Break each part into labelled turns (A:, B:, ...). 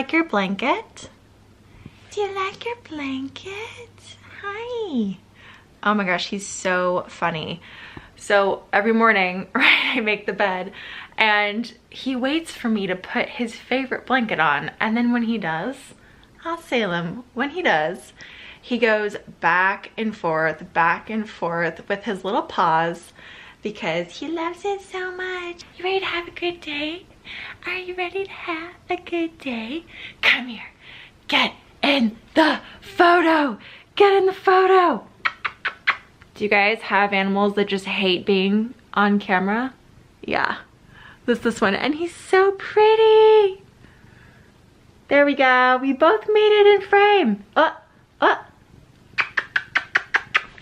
A: like your blanket? Do you like your blanket? Hi. Oh my gosh, he's so funny. So every morning, right, I make the bed and he waits for me to put his favorite blanket on. And then when he does, I'll Salem, when he does, he goes back and forth with his little paws because he loves it so much. You ready to have a good day? Are you ready to have a good day? Come here, get in the photo, get in the photo. Do you guys have animals that just hate being on camera? Yeah, this one, and he's so pretty. There we go, we both made it in frame.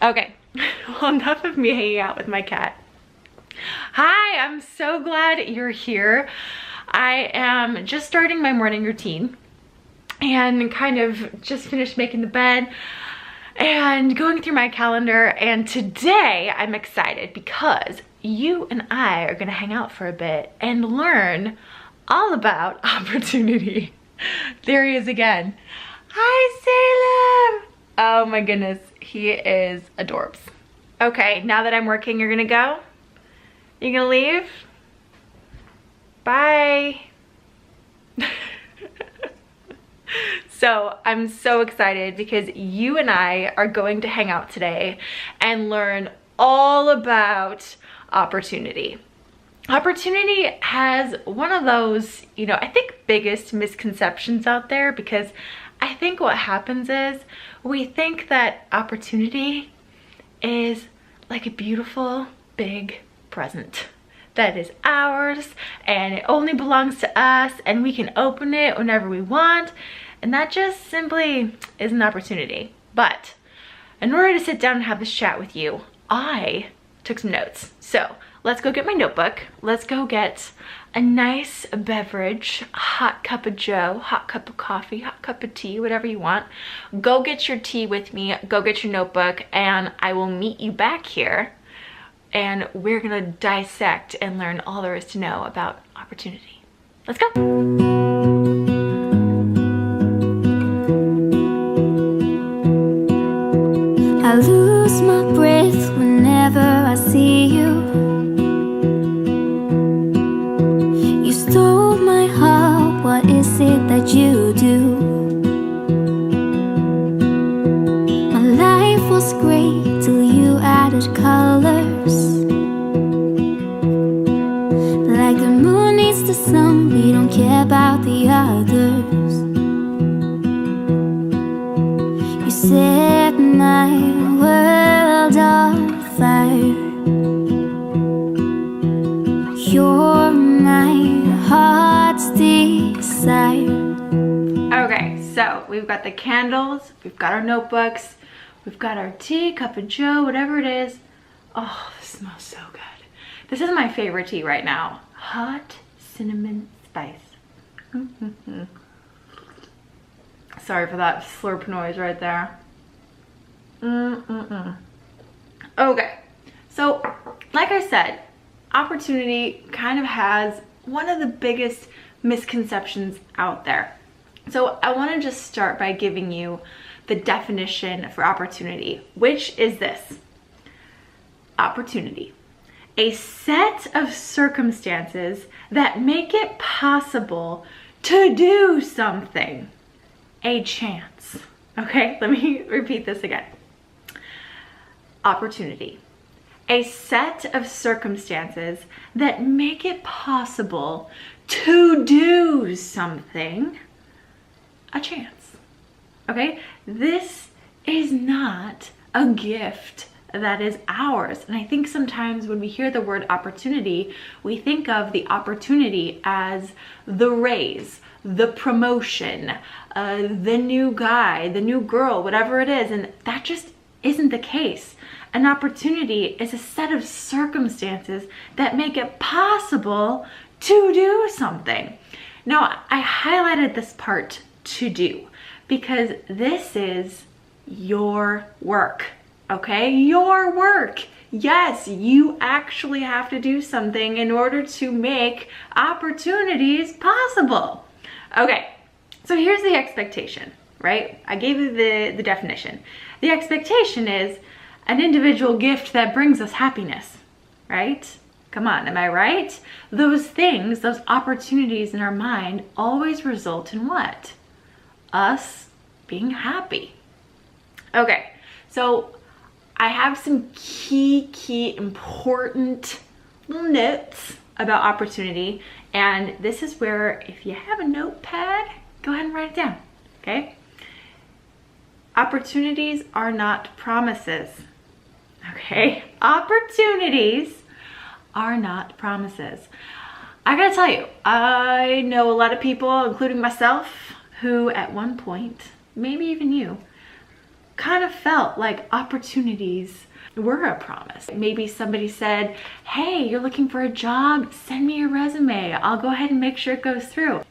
A: Okay, well, enough of me hanging out with my cat. Hi, I'm so glad you're here. I am just starting my morning routine and kind of just finished making the bed and going through my calendar, and today I'm excited because you and I are gonna hang out for a bit and learn all about opportunity. There he is again. Hi, Salem. Oh my goodness, he is adorbs. Okay, now that I'm working, you're gonna go? You gonna leave? Bye. So I'm so excited because you and I are going to hang out today and learn all about opportunity. Opportunity has one of those, I think biggest misconceptions out there, because I think what happens is we think that opportunity is like a beautiful big present that is ours and it only belongs to us and we can open it whenever we want. And that just simply is an opportunity. But in order to sit down and have this chat with you, I took some notes. So let's go get my notebook. Let's go get a nice beverage, a hot cup of joe, hot cup of coffee, hot cup of tea, whatever you want. Go get your tea with me, go get your notebook, and I will meet you back here. And we're gonna dissect and learn all there is to know about opportunity. Let's go.
B: I lose my breath whenever I see you. You stole my heart, what is it that you do? My life was great till you added colors. Like the moon needs the sun, we don't care about the others. You set my world on fire. You're my heart's desire.
A: Okay, so we've got the candles, we've got our notebooks, we've got our tea, cup of joe, whatever it is. Oh, this smells so good. This is my favorite tea right now. Hot cinnamon spice. Sorry for that slurp noise right there. Okay, so like I said, opportunity kind of has one of the biggest misconceptions out there. So I want to just start by giving you the definition for opportunity, which is this. Opportunity: a set of circumstances that make it possible to do something. A chance. Okay, let me repeat this again. Opportunity: a set of circumstances that make it possible to do something. A chance. Okay, this is not a gift that is ours. And I think sometimes when we hear the word opportunity, we think of the opportunity as the raise, the promotion, the new guy, the new girl, whatever it is. And that just isn't the case. An opportunity is a set of circumstances that make it possible to do something. Now, I highlighted this part, to do, because this is your work, okay? Your work. Yes, you actually have to do something in order to make opportunities possible. Okay, So here's the expectation, right? I gave you the definition. The expectation is an individual gift that brings us happiness, right? Come on, am I right? Those things, those opportunities in our mind always result in what? Us being happy. Okay, so I have some key important little notes about opportunity, and this is where, if you have a notepad, go ahead and write it down, okay? Opportunities are not promises, okay? Opportunities are not promises. I gotta tell you, I know a lot of people, including myself, who at one point, maybe even you, kind of felt like opportunities were a promise. Maybe somebody said, hey, you're looking for a job, send me your resume. I'll go ahead and make sure it goes through.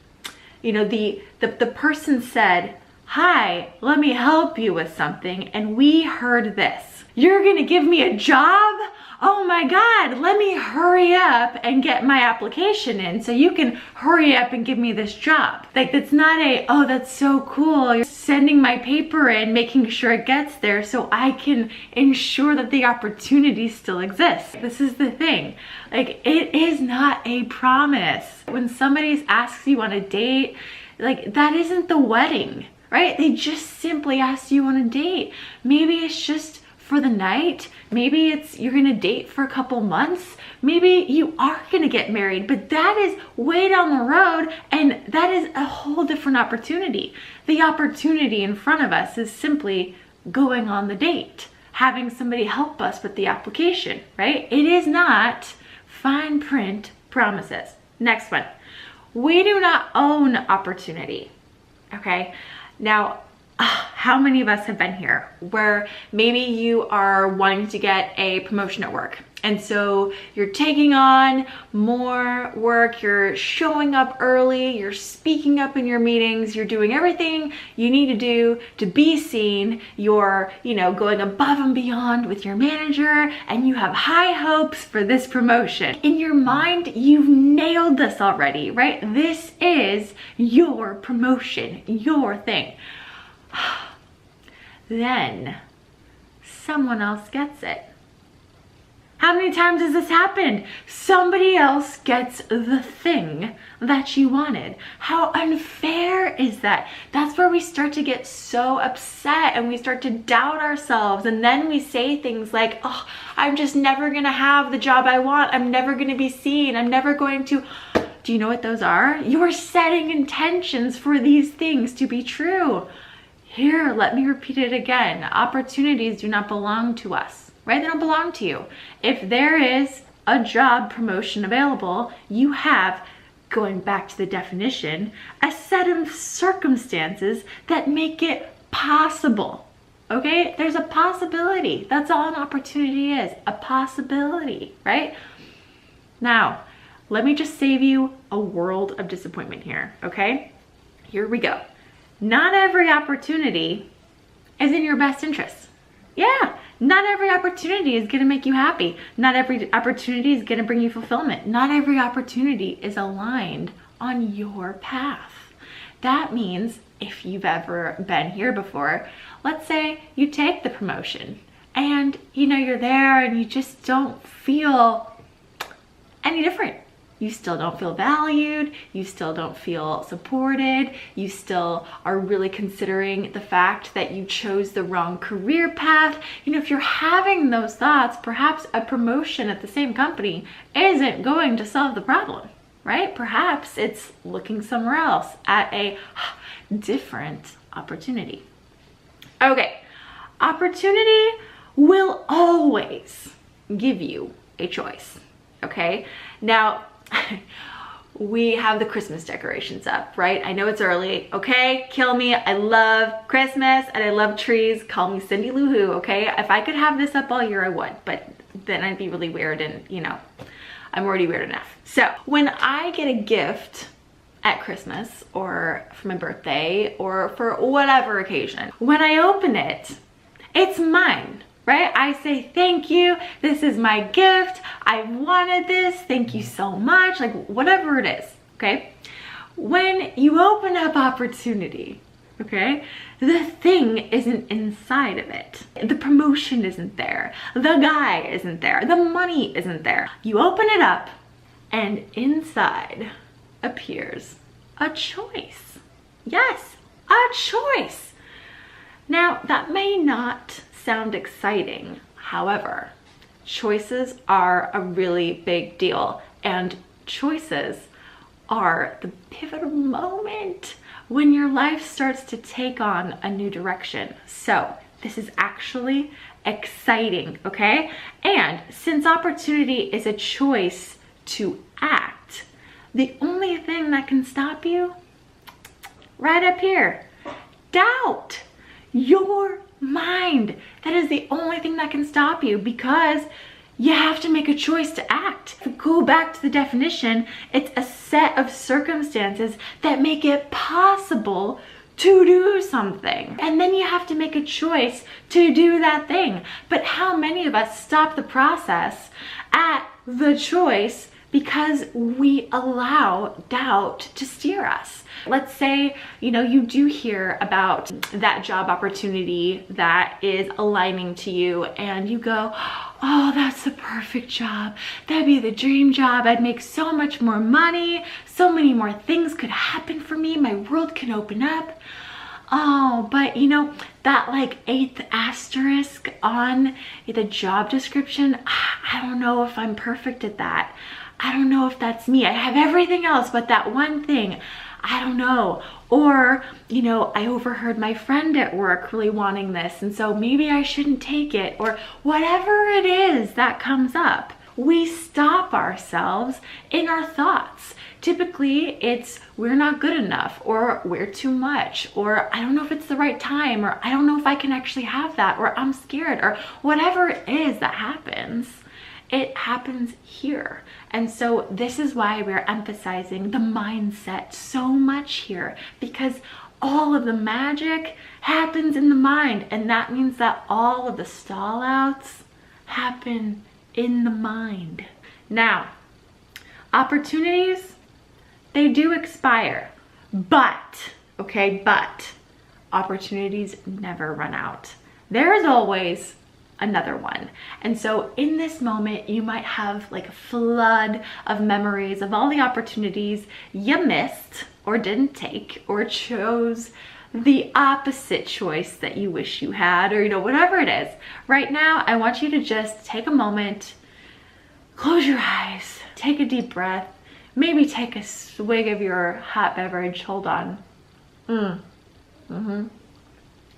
A: You know, the person said, hi, let me help you with something. And we heard this. You're gonna give me a job? Oh my God, let me hurry up and get my application in so you can hurry up and give me this job. Like, that's not a, oh, that's so cool. You're sending my paper in, making sure it gets there so I can ensure that the opportunity still exists. This is the thing. Like, it is not a promise. When somebody asks you on a date, like, that isn't the wedding, right? They just simply asked you on a date. Maybe it's just for the night. Maybe it's you're gonna date for a couple months. Maybe you are gonna get married, but that is way down the road, and that is a whole different opportunity. The opportunity in front of us is simply going on the date, having somebody help us with the application, right? It is not fine print promises. Next one. We do not own opportunity, okay? Now, how many of us have been here where maybe you are wanting to get a promotion at work, and so you're taking on more work, you're showing up early, you're speaking up in your meetings, you're doing everything you need to do to be seen, you're, you know, going above and beyond with your manager, and you have high hopes for this promotion. In your mind, you've nailed this already, right? This is your promotion, your thing. Then someone else gets it. How many times has this happened? Somebody else gets the thing that you wanted. How unfair is that? That's where we start to get so upset and we start to doubt ourselves, and then we say things like, oh, I'm just never gonna have the job I want. I'm never gonna be seen. I'm never going to. Do you know what those are? You're setting intentions for these things to be true. Here, let me repeat it again. Opportunities do not belong to us, right? They don't belong to you. If there is a job promotion available, you have, going back to the definition, a set of circumstances that make it possible, okay? There's a possibility. That's all an opportunity is, a possibility, right? Now, let me just save you a world of disappointment here, okay? Here we go. Not every opportunity is in your best interest. Yeah, not every opportunity is gonna make you happy. Not every opportunity is gonna bring you fulfillment. Not every opportunity is aligned on your path. That means if you've ever been here before, let's say you take the promotion and you know you're there and you just don't feel any different. You still don't feel valued, you still don't feel supported, you still are really considering the fact that you chose the wrong career path. You know, if you're having those thoughts, perhaps a promotion at the same company isn't going to solve the problem, right? Perhaps it's looking somewhere else at a different opportunity. Okay, opportunity will always give you a choice, okay? Now, we have the Christmas decorations up, right? I know it's early, okay? Kill me. I love Christmas and I love trees. Call me Cindy Lou Who, okay? If I could have this up all year, I would, but then I'd be really weird and, you know, I'm already weird enough. So when I get a gift at Christmas or for my birthday or for whatever occasion, when I open it, it's mine. Right? I say, thank you, this is my gift, I wanted this, thank you so much, like whatever it is, okay? When you open up opportunity, okay, the thing isn't inside of it. The promotion isn't there. The guy isn't there. The money isn't there. You open it up and inside appears a choice. Yes, a choice. Now, that may not sound exciting. However, choices are a really big deal, and choices are the pivotal moment when your life starts to take on a new direction. So this is actually exciting, okay? And since opportunity is a choice to act, the only thing that can stop you, right up here, doubt. Your mind. That is the only thing that can stop you, because you have to make a choice to act. If we go back to the definition, it's a set of circumstances that make it possible to do something. And then you have to make a choice to do that thing. But how many of us stop the process at the choice because we allow doubt to steer us? Let's say, you do hear about that job opportunity that is aligning to you, and you go, oh, that's the perfect job. That'd be the dream job. I'd make so much more money. So many more things could happen for me. My world can open up. Oh, but that like 8th asterisk on the job description, I don't know if I'm perfect at that. I don't know if that's me. I have everything else, but that one thing, I don't know. Or, I overheard my friend at work really wanting this, and so maybe I shouldn't take it, or whatever it is that comes up. We stop ourselves in our thoughts. Typically, it's we're not good enough, or we're too much, or I don't know if it's the right time, or I don't know if I can actually have that, or I'm scared, or whatever it is that happens. It happens here. And so this is why we're emphasizing the mindset so much here, because all of the magic happens in the mind. And that means that all of the stall outs happen in the mind. Now, opportunities, they do expire, but opportunities never run out. There is always another one. And so in this moment, you might have like a flood of memories of all the opportunities you missed or didn't take, or chose the opposite choice that you wish you had, or whatever it is. Right now, I want you to just take a moment, close your eyes, take a deep breath, maybe take a swig of your hot beverage. Hold on.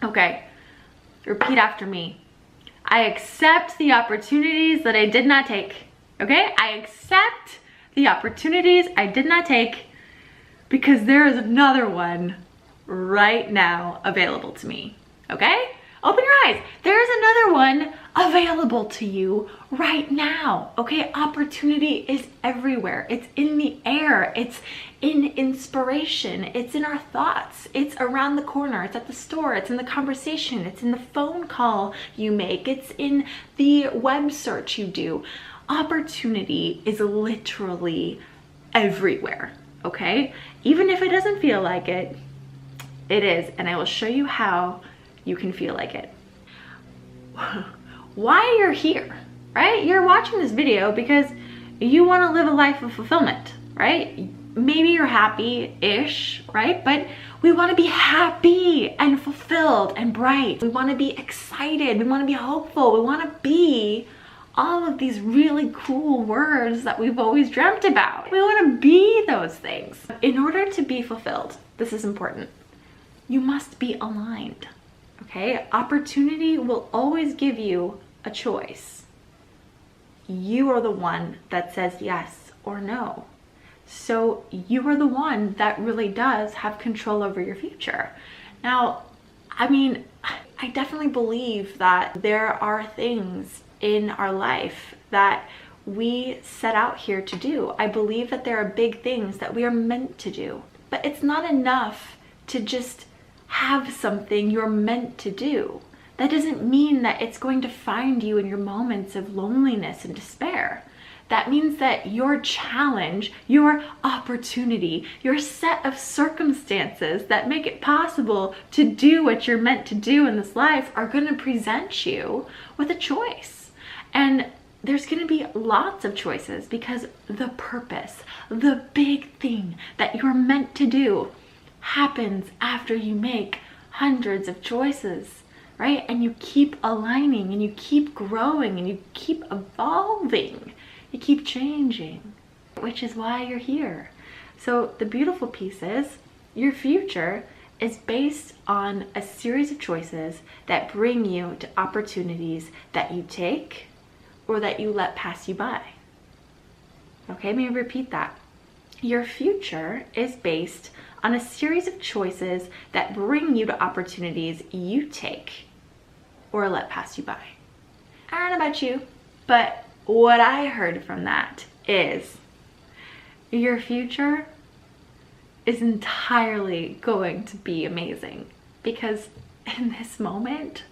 A: Okay, repeat after me. I accept the opportunities that I did not take. Okay? I accept the opportunities I did not take, because there is another one right now available to me. Okay? Open your eyes. There is another one available to you right now. Okay? Opportunity is everywhere. It's in the air. It's in inspiration. It's in our thoughts. It's around the corner. It's at the store. It's in the conversation. It's in the phone call you make. It's in the web search you do. Opportunity is literally everywhere. Okay? Even if it doesn't feel like it, it is. And I will show you how you can feel like it. Why you're here, right? You're watching this video because you want to live a life of fulfillment, right? Maybe you're happy-ish, right? But we want to be happy and fulfilled and bright. We want to be excited. We want to be hopeful. We want to be all of these really cool words that we've always dreamt about. We want to be those things. In order to be fulfilled, this is important, you must be aligned. Okay, opportunity will always give you a choice. You are the one that says yes or no. So you are the one that really does have control over your future. Now, I definitely believe that there are things in our life that we set out here to do. I believe that there are big things that we are meant to do, but it's not enough to just have something you're meant to do. That doesn't mean that it's going to find you in your moments of loneliness and despair. That means that your challenge, your opportunity, your set of circumstances that make it possible to do what you're meant to do in this life are going to present you with a choice. And there's going to be lots of choices because the purpose, the big thing that you're meant to do happens after you make hundreds of choices, right? And you keep aligning and you keep growing and you keep evolving. You keep changing, which is why you're here. So the beautiful piece is your future is based on a series of choices that bring you to opportunities that you take or that you let pass you by. Okay, let me repeat that. Your future is based on a series of choices that bring you to opportunities you take or let pass you by. I don't know about you, but what I heard from that is your future is entirely going to be amazing because in this moment,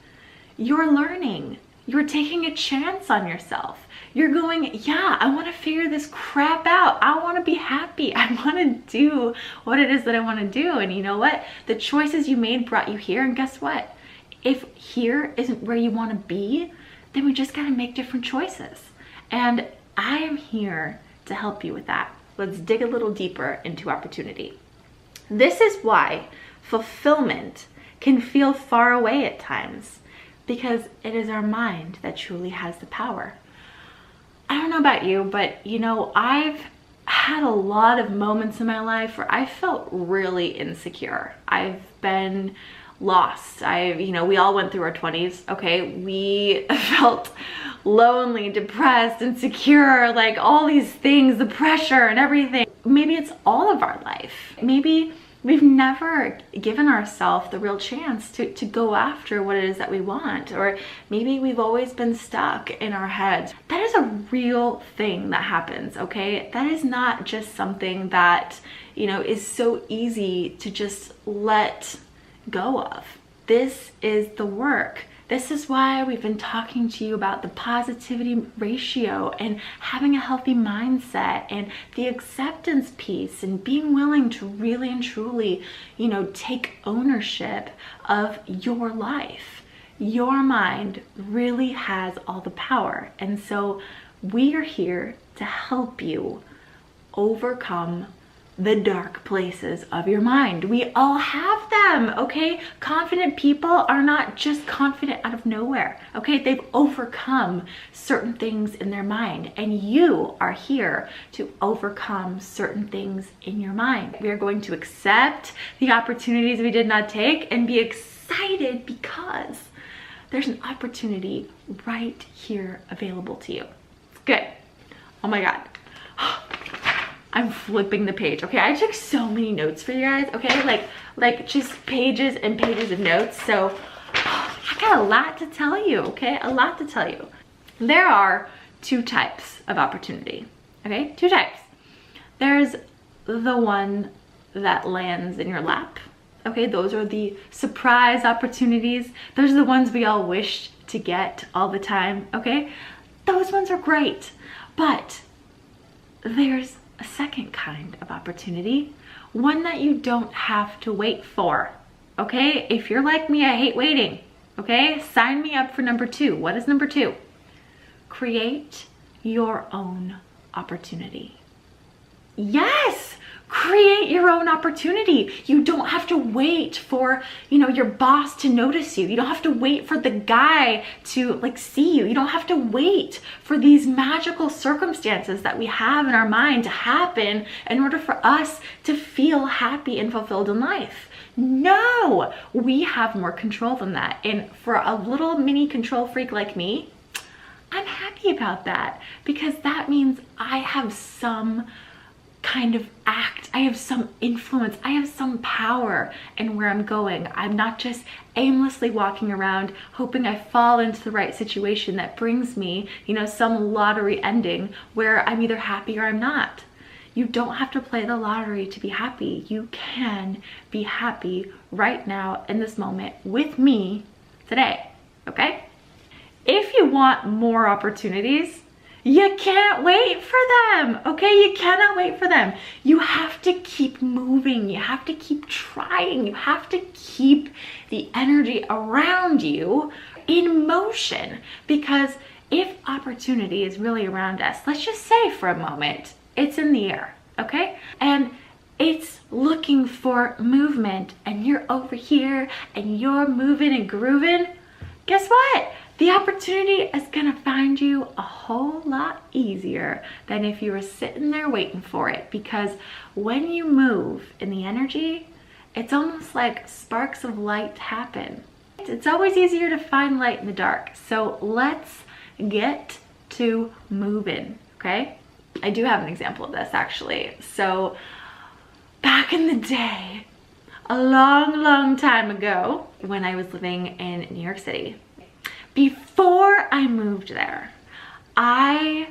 A: you're learning. You're taking a chance on yourself. You're going, yeah, I want to figure this crap out. I want to be happy. I want to do what it is that I want to do. And you know what? The choices you made brought you here. And guess what? If here isn't where you want to be, then we just got to make different choices. And I am here to help you with that. Let's dig a little deeper into opportunity. This is why fulfillment can feel far away at times, because it is our mind that truly has the power. I don't know about you, but you know, I've had a lot of moments in my life where I felt really insecure. I've been lost. We all went through our 20s, okay? We felt lonely, depressed, insecure, like all these things, the pressure and everything. Maybe it's all of our life. Maybe we've never given ourselves the real chance to go after what it is that we want. Or maybe we've always been stuck in our heads. That is a real thing that happens, okay? That is not just something that, is so easy to just let go of. This is the work. This is why we've been talking to you about the positivity ratio and having a healthy mindset and the acceptance piece and being willing to really and truly, take ownership of your life. Your mind really has all the power. And so we are here to help you overcome the dark places of your mind. We all have them, okay? Confident people are not just confident out of nowhere, okay? They've overcome certain things in their mind, and you are here to overcome certain things in your mind. We are going to accept the opportunities we did not take and be excited because there's an opportunity right here available to you. It's good. Oh my God. I'm flipping the page, okay? I took so many notes for you guys, okay? Like just pages and pages of notes. So I got a lot to tell you, okay? A lot to tell you. There are two types of opportunity, okay? Two types. There's the one that lands in your lap, okay? Those are the surprise opportunities. Those are the ones we all wish to get all the time, okay? Those ones are great, but there's a second kind of opportunity, one that you don't have to wait for, okay? If you're like me, I hate waiting, okay? Sign me up for number 2. What is number 2? Create your own opportunity. Yes! Create your own opportunity. You don't have to wait for, your boss to notice you. You don't have to wait for the guy to see you. You don't have to wait for these magical circumstances that we have in our mind to happen in order for us to feel happy and fulfilled in life. No, we have more control than that. And for a little mini control freak like me, I'm happy about that because that means I have some kind of I have some influence, I have some power in where I'm going. I'm not just aimlessly walking around hoping I fall into the right situation that brings me, some lottery ending where I'm either happy or I'm not. You don't have to play the lottery to be happy. You can be happy right now in this moment with me today, okay? If you want more opportunities, You can't wait for them, okay? You cannot wait for them. You have to keep moving. You have to keep trying. You have to keep the energy around you in motion, because if opportunity is really around us, let's just say for a moment, it's in the air, okay? And it's looking for movement, and you're over here and you're moving and grooving. Guess what? The opportunity is gonna find you a whole lot easier than if you were sitting there waiting for it, because when you move in the energy, it's almost like sparks of light happen. It's always easier to find light in the dark. So let's get to moving, okay? I do have an example of this actually. So back in the day, a long time ago, when I was living in New York City, before I moved there, I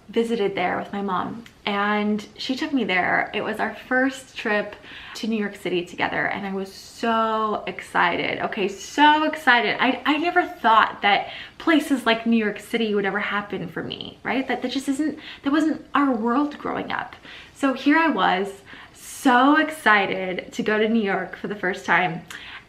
A: visited there with my mom, and she took me there. It was our first trip to New York City together, and I was so excited. Okay, so excited. I never thought that places like New York City would ever happen for me, right? That wasn't our world growing up. So here I was, so excited to go to New York for the first time.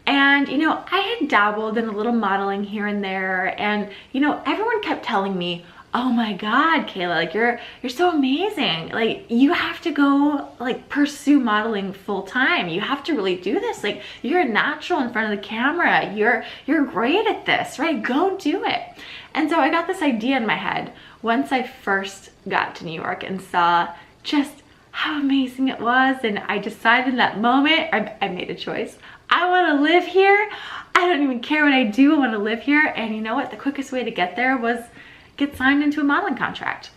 A: And, you know, I had dabbled in a little modeling here and there, and, you know, everyone kept telling me, oh my God, Kayla, like you're so amazing. Like you have to go like pursue modeling full time. You have to really do this. Like you're a natural in front of the camera. You're great at this, right? Go do it. And so I got this idea in my head once I first got to New York and saw just how amazing it was. And I decided in that moment, I made a choice. I want to live here. I don't even care what I do. I want to live here. And you know what? The quickest way to get there was get signed into a modeling contract.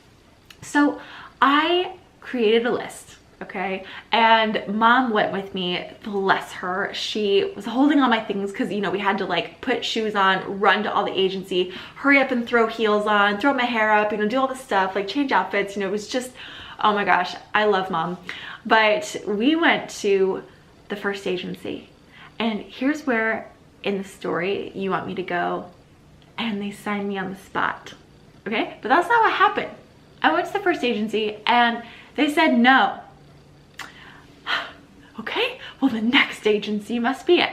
A: So I created a list, okay? And mom went with me, bless her. She was holding all my things because, you know, we had to like put shoes on, run to all the agency, hurry up and throw heels on, throw my hair up, you know, do all the stuff, like change outfits. You know, it was just, oh my gosh, I love mom. But we went to the first agency, and here's where in the story you want me to go, and they signed me on the spot. Okay, but that's not what happened. I went to the first agency and they said no. Okay, well the next agency must be it.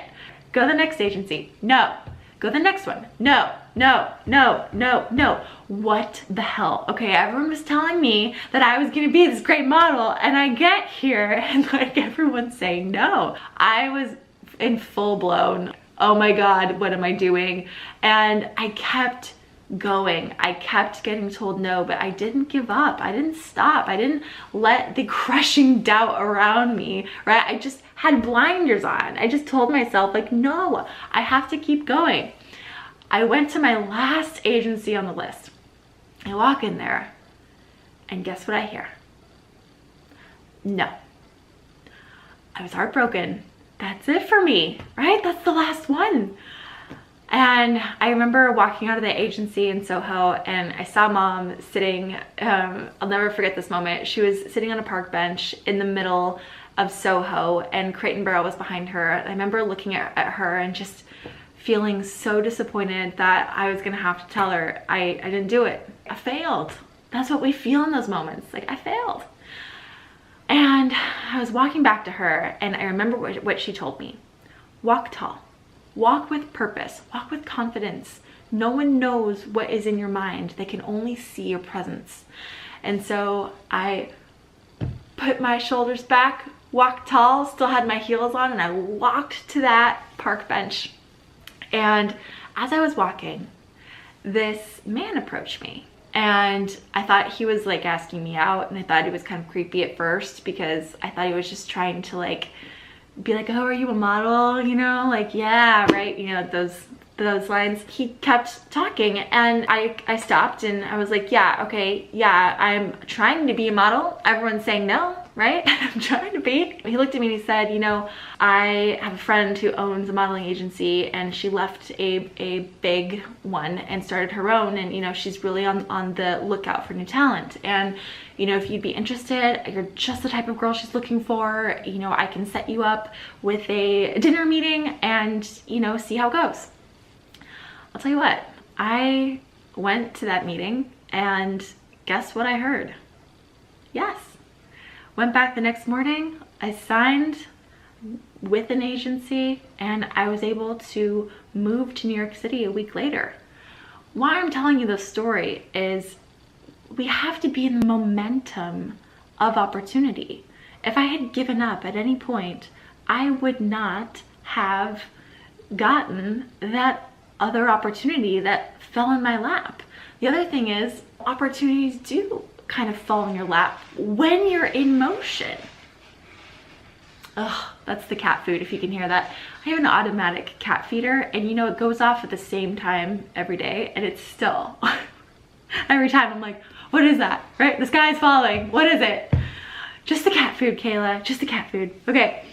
A: Go to the next agency, no. Go to the next one, no, no, no, no, no. What the hell? Okay, everyone was telling me that I was gonna be this great model, and I get here and like everyone's saying no. I was in full blown, oh my God, what am I doing? And I kept going. I kept getting told no, but I didn't give up. I didn't stop. I didn't let the crushing doubt around me, right? I just had blinders on. I just told myself like, no, I have to keep going. I went to my last agency on the list. I walk in there and guess what I hear? No. I was heartbroken. That's it for me, right? That's the last one. And I remember walking out of the agency in Soho, and I saw mom sitting, I'll never forget this moment. She was sitting on a park bench in the middle of Soho, and Crate & Barrel was behind her. I remember looking at her and just feeling so disappointed that I was gonna have to tell her I didn't do it. I failed. That's what we feel in those moments. Like, I failed. And I was walking back to her, and I remember what she told me. Walk tall. Walk with purpose, walk with confidence. No one knows what is in your mind. They can only see your presence. And so I put my shoulders back, walked tall, still had my heels on, and I walked to that park bench. And as I was walking, this man approached me. And I thought he was like asking me out, and I thought he was kind of creepy at first because I thought he was just trying to like be like, oh, are you a model? You know, like, yeah, right, you know, those lines. He kept talking, and I stopped, and I was like, yeah, okay, yeah, I'm trying to be a model. Everyone's saying no, right? I'm trying to be. He looked at me and he said, you know, I have a friend who owns a modeling agency, and she left a big one and started her own, and you know, she's really on the lookout for new talent. And you know, if you'd be interested, you're just the type of girl she's looking for. You know, I can set you up with a dinner meeting and, you know, see how it goes. I'll tell you what, I went to that meeting and guess what I heard? Yes. Went back the next morning, I signed with an agency, and I was able to move to New York City a week later. Why I'm telling you this story is we have to be in the momentum of opportunity. If I had given up at any point, I would not have gotten that other opportunity that fell in my lap. The other thing is, opportunities do kind of fall in your lap when you're in motion. Ugh, that's the cat food, if you can hear that. I have an automatic cat feeder, and you know, it goes off at the same time every day, and it's still, every time I'm like, what is that, right? The sky's falling, what is it? Just the cat food, Kayla, just the cat food. Okay,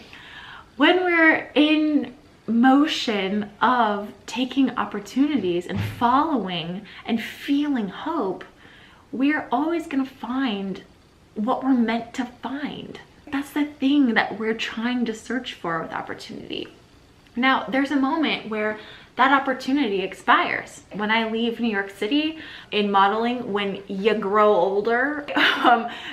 A: when we're in motion of taking opportunities and following and feeling hope, we're always gonna find what we're meant to find. That's the thing that we're trying to search for with opportunity. Now, there's a moment where that opportunity expires. When I leave New York City in modeling, when you grow older,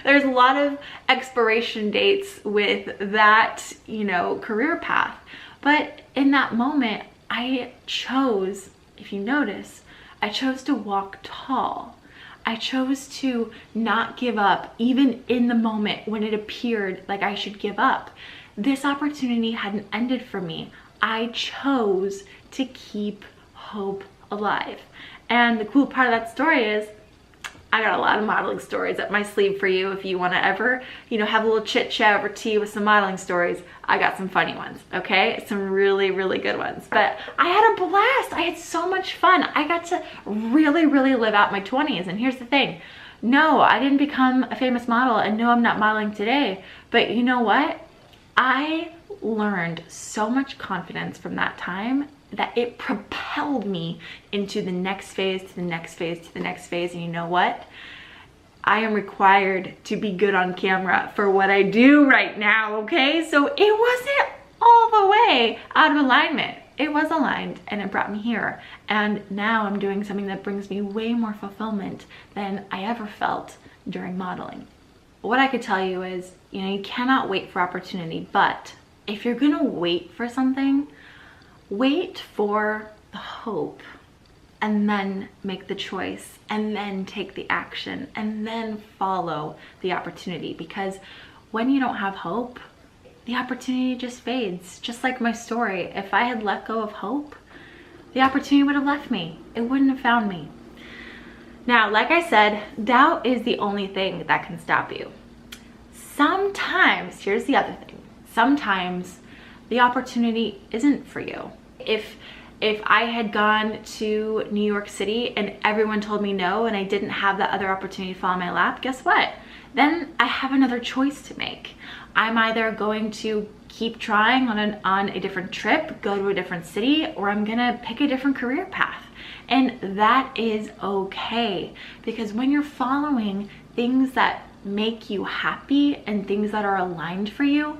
A: there's a lot of expiration dates with that, you know, career path. But in that moment, I chose, if you notice, I chose to walk tall. I chose to not give up, even in the moment when it appeared like I should give up. This opportunity hadn't ended for me. I chose to keep hope alive. And the cool part of that story is, I got a lot of modeling stories up my sleeve for you. If you want to ever, you know, have a little chit chat over tea with some modeling stories, I got some funny ones, okay? Some really, really good ones. But I had a blast. I had so much fun. I got to really, really live out my 20s. And here's the thing. No, I didn't become a famous model, and no, I'm not modeling today. But you know what? I learned so much confidence from that time that it propelled me into the next phase, to the next phase, to the next phase. And you know what? I am required to be good on camera for what I do right now, okay? So it wasn't all the way out of alignment. It was aligned, and it brought me here. And now I'm doing something that brings me way more fulfillment than I ever felt during modeling. What I could tell you is, you know, you cannot wait for opportunity, but if you're gonna wait for something, wait for the hope, and then make the choice, and then take the action, and then follow the opportunity. Because when you don't have hope, the opportunity just fades. Just like my story, if I had let go of hope, the opportunity would have left me. It wouldn't have found me. Now, like I said, doubt is the only thing that can stop you. Sometimes, here's the other thing, sometimes the opportunity isn't for you. If I had gone to New York City and everyone told me no, and I didn't have that other opportunity fall in my lap, guess what? Then I have another choice to make. I'm either going to keep trying on a different trip, go to a different city, or I'm gonna pick a different career path. And that is okay, because when you're following things that make you happy and things that are aligned for you,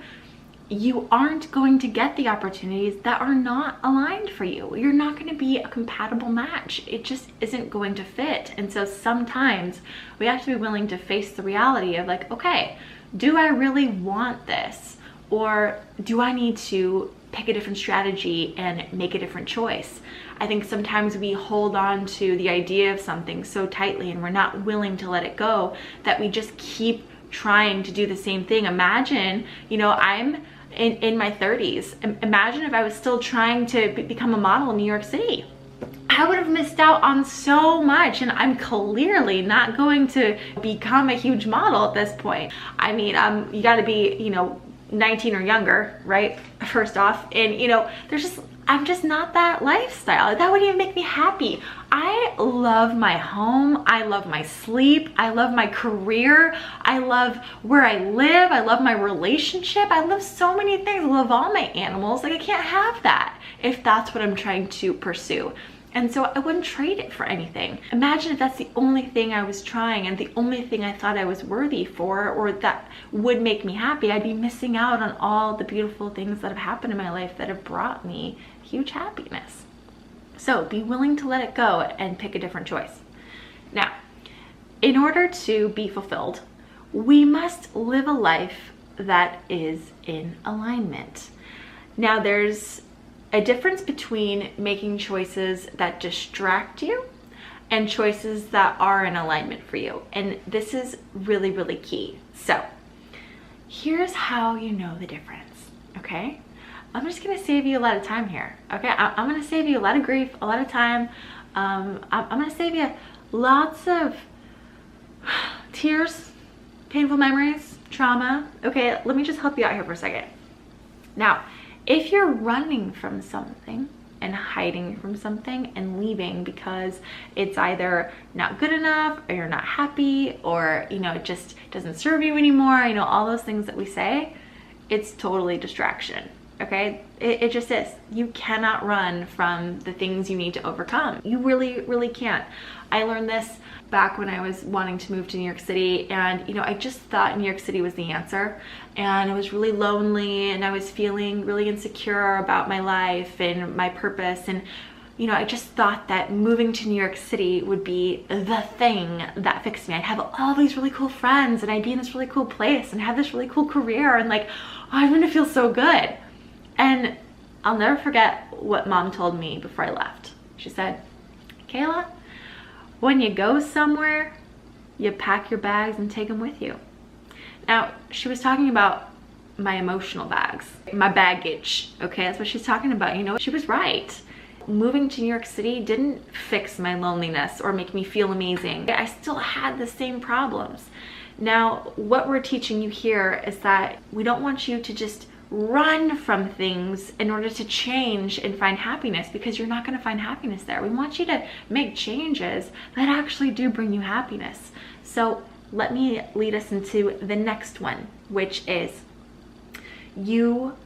A: you aren't going to get the opportunities that are not aligned for you. You're not going to be a compatible match. It just isn't going to fit. And so sometimes we have to be willing to face the reality of like, okay, do I really want this? Or do I need to pick a different strategy and make a different choice? I think sometimes we hold on to the idea of something so tightly and we're not willing to let it go that we just keep trying to do the same thing. Imagine, you know, I'm in my 30s. Imagine if I was still trying to become a model in New York City. I would have missed out on so much, and I'm clearly not going to become a huge model at this point. I mean, you gotta be, you know, 19 or younger, right? First off, and you know, I'm just not that lifestyle. That wouldn't even make me happy. I love my home. I love my sleep. I love my career. I love where I live. I love my relationship. I love so many things. I love all my animals. Like, I can't have that if that's what I'm trying to pursue. And so I wouldn't trade it for anything. Imagine if that's the only thing I was trying and the only thing I thought I was worthy for, or that would make me happy. I'd be missing out on all the beautiful things that have happened in my life that have brought me huge happiness. So be willing to let it go and pick a different choice. Now, in order to be fulfilled, we must live a life that is in alignment. Now, there's a difference between making choices that distract you and choices that are in alignment for you. And this is really, really key. So here's how you know the difference, okay? I'm just gonna save you a lot of time here, okay? I'm gonna save you a lot of grief, a lot of time. I'm gonna save you lots of tears, painful memories, trauma. Okay, let me just help you out here for a second. Now, if you're running from something and hiding from something and leaving because it's either not good enough or you're not happy or, you know, it just doesn't serve you anymore, you know, all those things that we say, it's totally distraction. Okay, it just is. You cannot run from the things you need to overcome. You really, really can't. I learned this back when I was wanting to move to New York City, and you know, I just thought New York City was the answer, and I was really lonely and I was feeling really insecure about my life and my purpose, and you know, I just thought that moving to New York City would be the thing that fixed me. I'd have all these really cool friends and I'd be in this really cool place and have this really cool career and like, oh, I'm gonna feel so good. And I'll never forget what Mom told me before I left. She said, Kayla, when you go somewhere, you pack your bags and take them with you. Now, she was talking about my emotional bags, my baggage, okay? That's what she's talking about. You know, she was right. Moving to New York City didn't fix my loneliness or make me feel amazing. I still had the same problems. Now, what we're teaching you here is that we don't want you to just run from things in order to change and find happiness, because you're not going to find happiness there. We want you to make changes that actually do bring you happiness. So let me lead us into the next one, which is you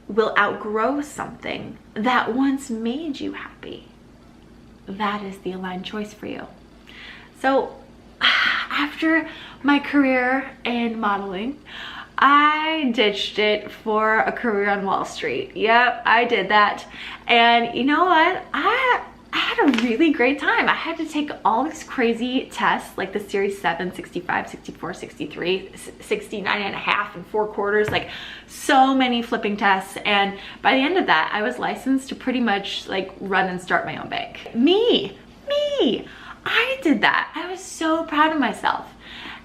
A: will outgrow something that once made you happy. That is the aligned choice for you. So after my career in modeling, I ditched it for a career on Wall Street. Yep, I did that. And you know what? I had a really great time. I had to take all these crazy tests, like the Series 7, 65, 64, 63, 69 and a half and 4/4, like so many flipping tests. And by the end of that, I was licensed to pretty much like run and start my own bank. Me, I did that. I was so proud of myself.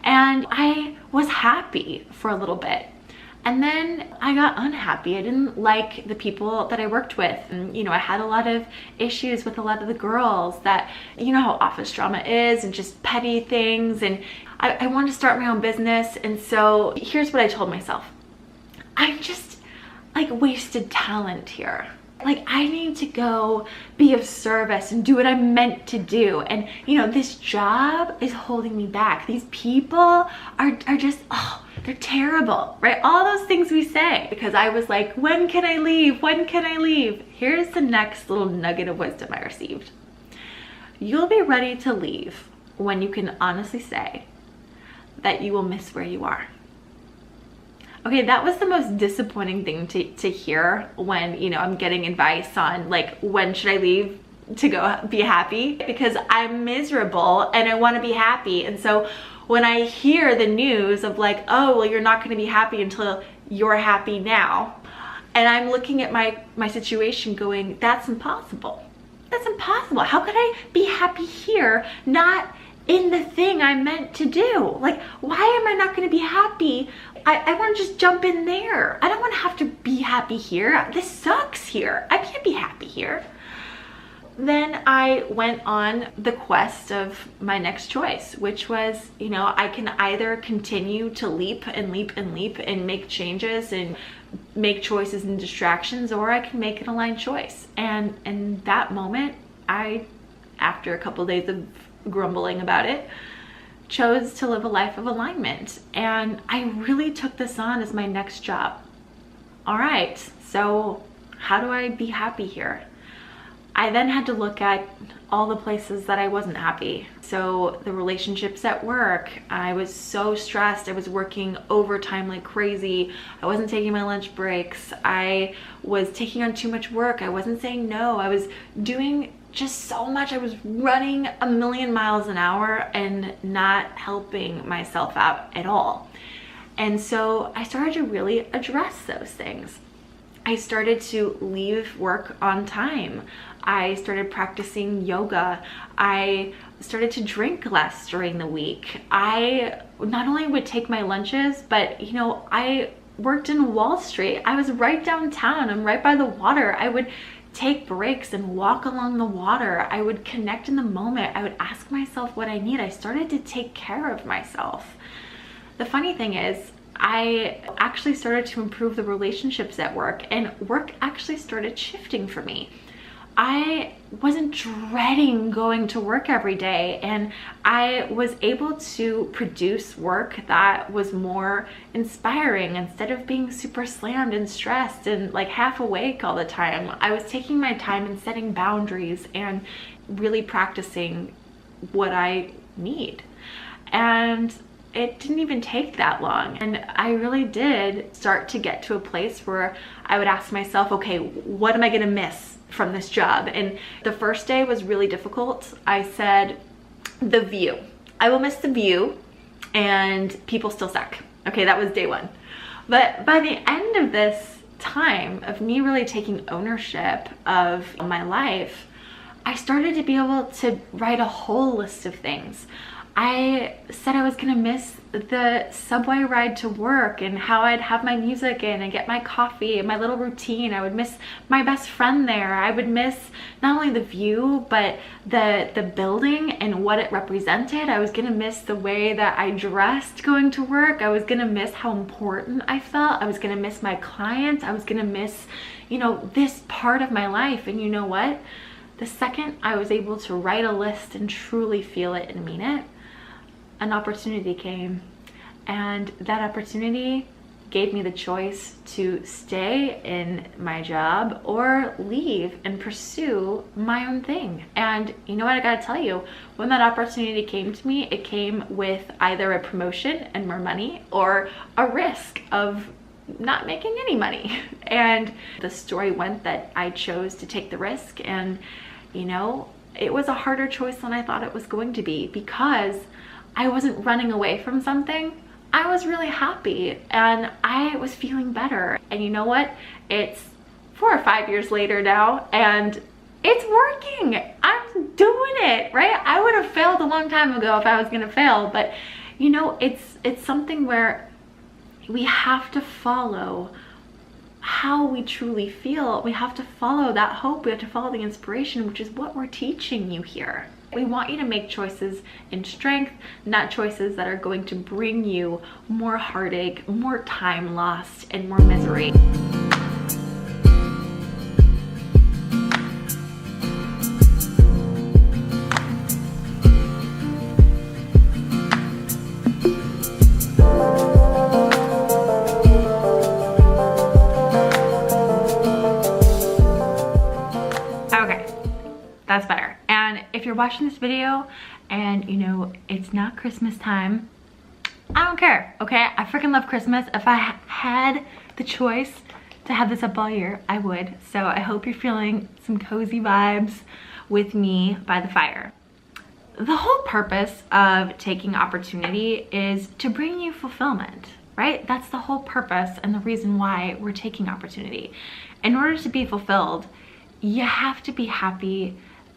A: And I was happy for a little bit. And then I got unhappy. I didn't like the people that I worked with. And, you know, I had a lot of issues with a lot of the girls that, you know how office drama is and just petty things. And I wanted to start my own business. And so here's what I told myself. I'm just like wasted talent here. Like, I need to go be of service and do what I'm meant to do. And, you know, this job is holding me back. These people are just, oh, they're terrible, right? All those things we say, because I was like, when can I leave? When can I leave? Here's the next little nugget of wisdom I received. You'll be ready to leave when you can honestly say that you will miss where you are. Okay, that was the most disappointing thing to hear when, you know, I'm getting advice on like, when should I leave to go be happy? Because I'm miserable and I want to be happy. And so when I hear the news of like, oh, well, you're not going to be happy until you're happy now. And I'm looking at my situation going, that's impossible. That's impossible. How could I be happy here, not in the thing I meant to do? Like, why am I not going to be happy? I want to just jump in there. I don't want to have to be happy here. This sucks here. I can't be happy here. Then I went on the quest of my next choice, which was, you know, I can either continue to leap and leap and leap and make changes and make choices and distractions, or I can make an aligned choice. And in that moment, I, after a couple of days of grumbling about it, chose to live a life of alignment. And I really took this on as my next job. All right, so how do I be happy here? I then had to look at all the places that I wasn't happy. So the relationships at work, I was so stressed. I was working overtime like crazy. I wasn't taking my lunch breaks. I was taking on too much work. I wasn't saying no. I was doing just so much. I was running a million miles an hour and not helping myself out at all. And so I started to really address those things. I started to leave work on time. I started practicing yoga. I started to drink less during the week. I not only would take my lunches, but you know, I worked in Wall Street. I was right downtown. I'm right by the water. I would take breaks and walk along the water. I would connect in the moment. I would ask myself what I need. I started to take care of myself. The funny thing is, I actually started to improve the relationships at work, and work actually started shifting for me. I wasn't dreading going to work every day, and I was able to produce work that was more inspiring instead of being super slammed and stressed and like half awake all the time. I was taking my time and setting boundaries and really practicing what I need. And it didn't even take that long. And I really did start to get to a place where I would ask myself, okay, what am I gonna miss from this job? And the first day was really difficult. I said, the view. I will miss the view, and people still suck. Okay, that was day one. But by the end of this time of me really taking ownership of my life, I started to be able to write a whole list of things. I said I was gonna miss the subway ride to work and how I'd have my music in and get my coffee and my little routine. I would miss my best friend there. I would miss not only the view, but the building and what it represented. I was gonna miss the way that I dressed going to work. I was gonna miss how important I felt. I was gonna miss my clients. I was gonna miss, you know, this part of my life. And you know what? The second I was able to write a list and truly feel it and mean it, an opportunity came, and that opportunity gave me the choice to stay in my job or leave and pursue my own thing. And you know what, I gotta tell you, when that opportunity came to me, it came with either a promotion and more money or a risk of not making any money. And the story went that I chose to take the risk, and you know, it was a harder choice than I thought it was going to be, because I wasn't running away from something. I was really happy and I was feeling better. And you know what? It's 4 or 5 years later now, and it's working. I'm doing it, right? I would have failed a long time ago if I was gonna fail, but you know, it's something where we have to follow how we truly feel. We have to follow that hope. We have to follow the inspiration, which is what we're teaching you here. We want you to make choices in strength, not choices that are going to bring you more heartache, more time lost, and more misery. That's better. And if you're watching this video and you know it's not Christmas time, I don't care, okay? I freaking love Christmas. If I had the choice to have this up all year, I would. So I hope you're feeling some cozy vibes with me by the fire. The whole purpose of taking opportunity is to bring you fulfillment, right? That's the whole purpose and the reason why we're taking opportunity. In order to be fulfilled, you have to be happy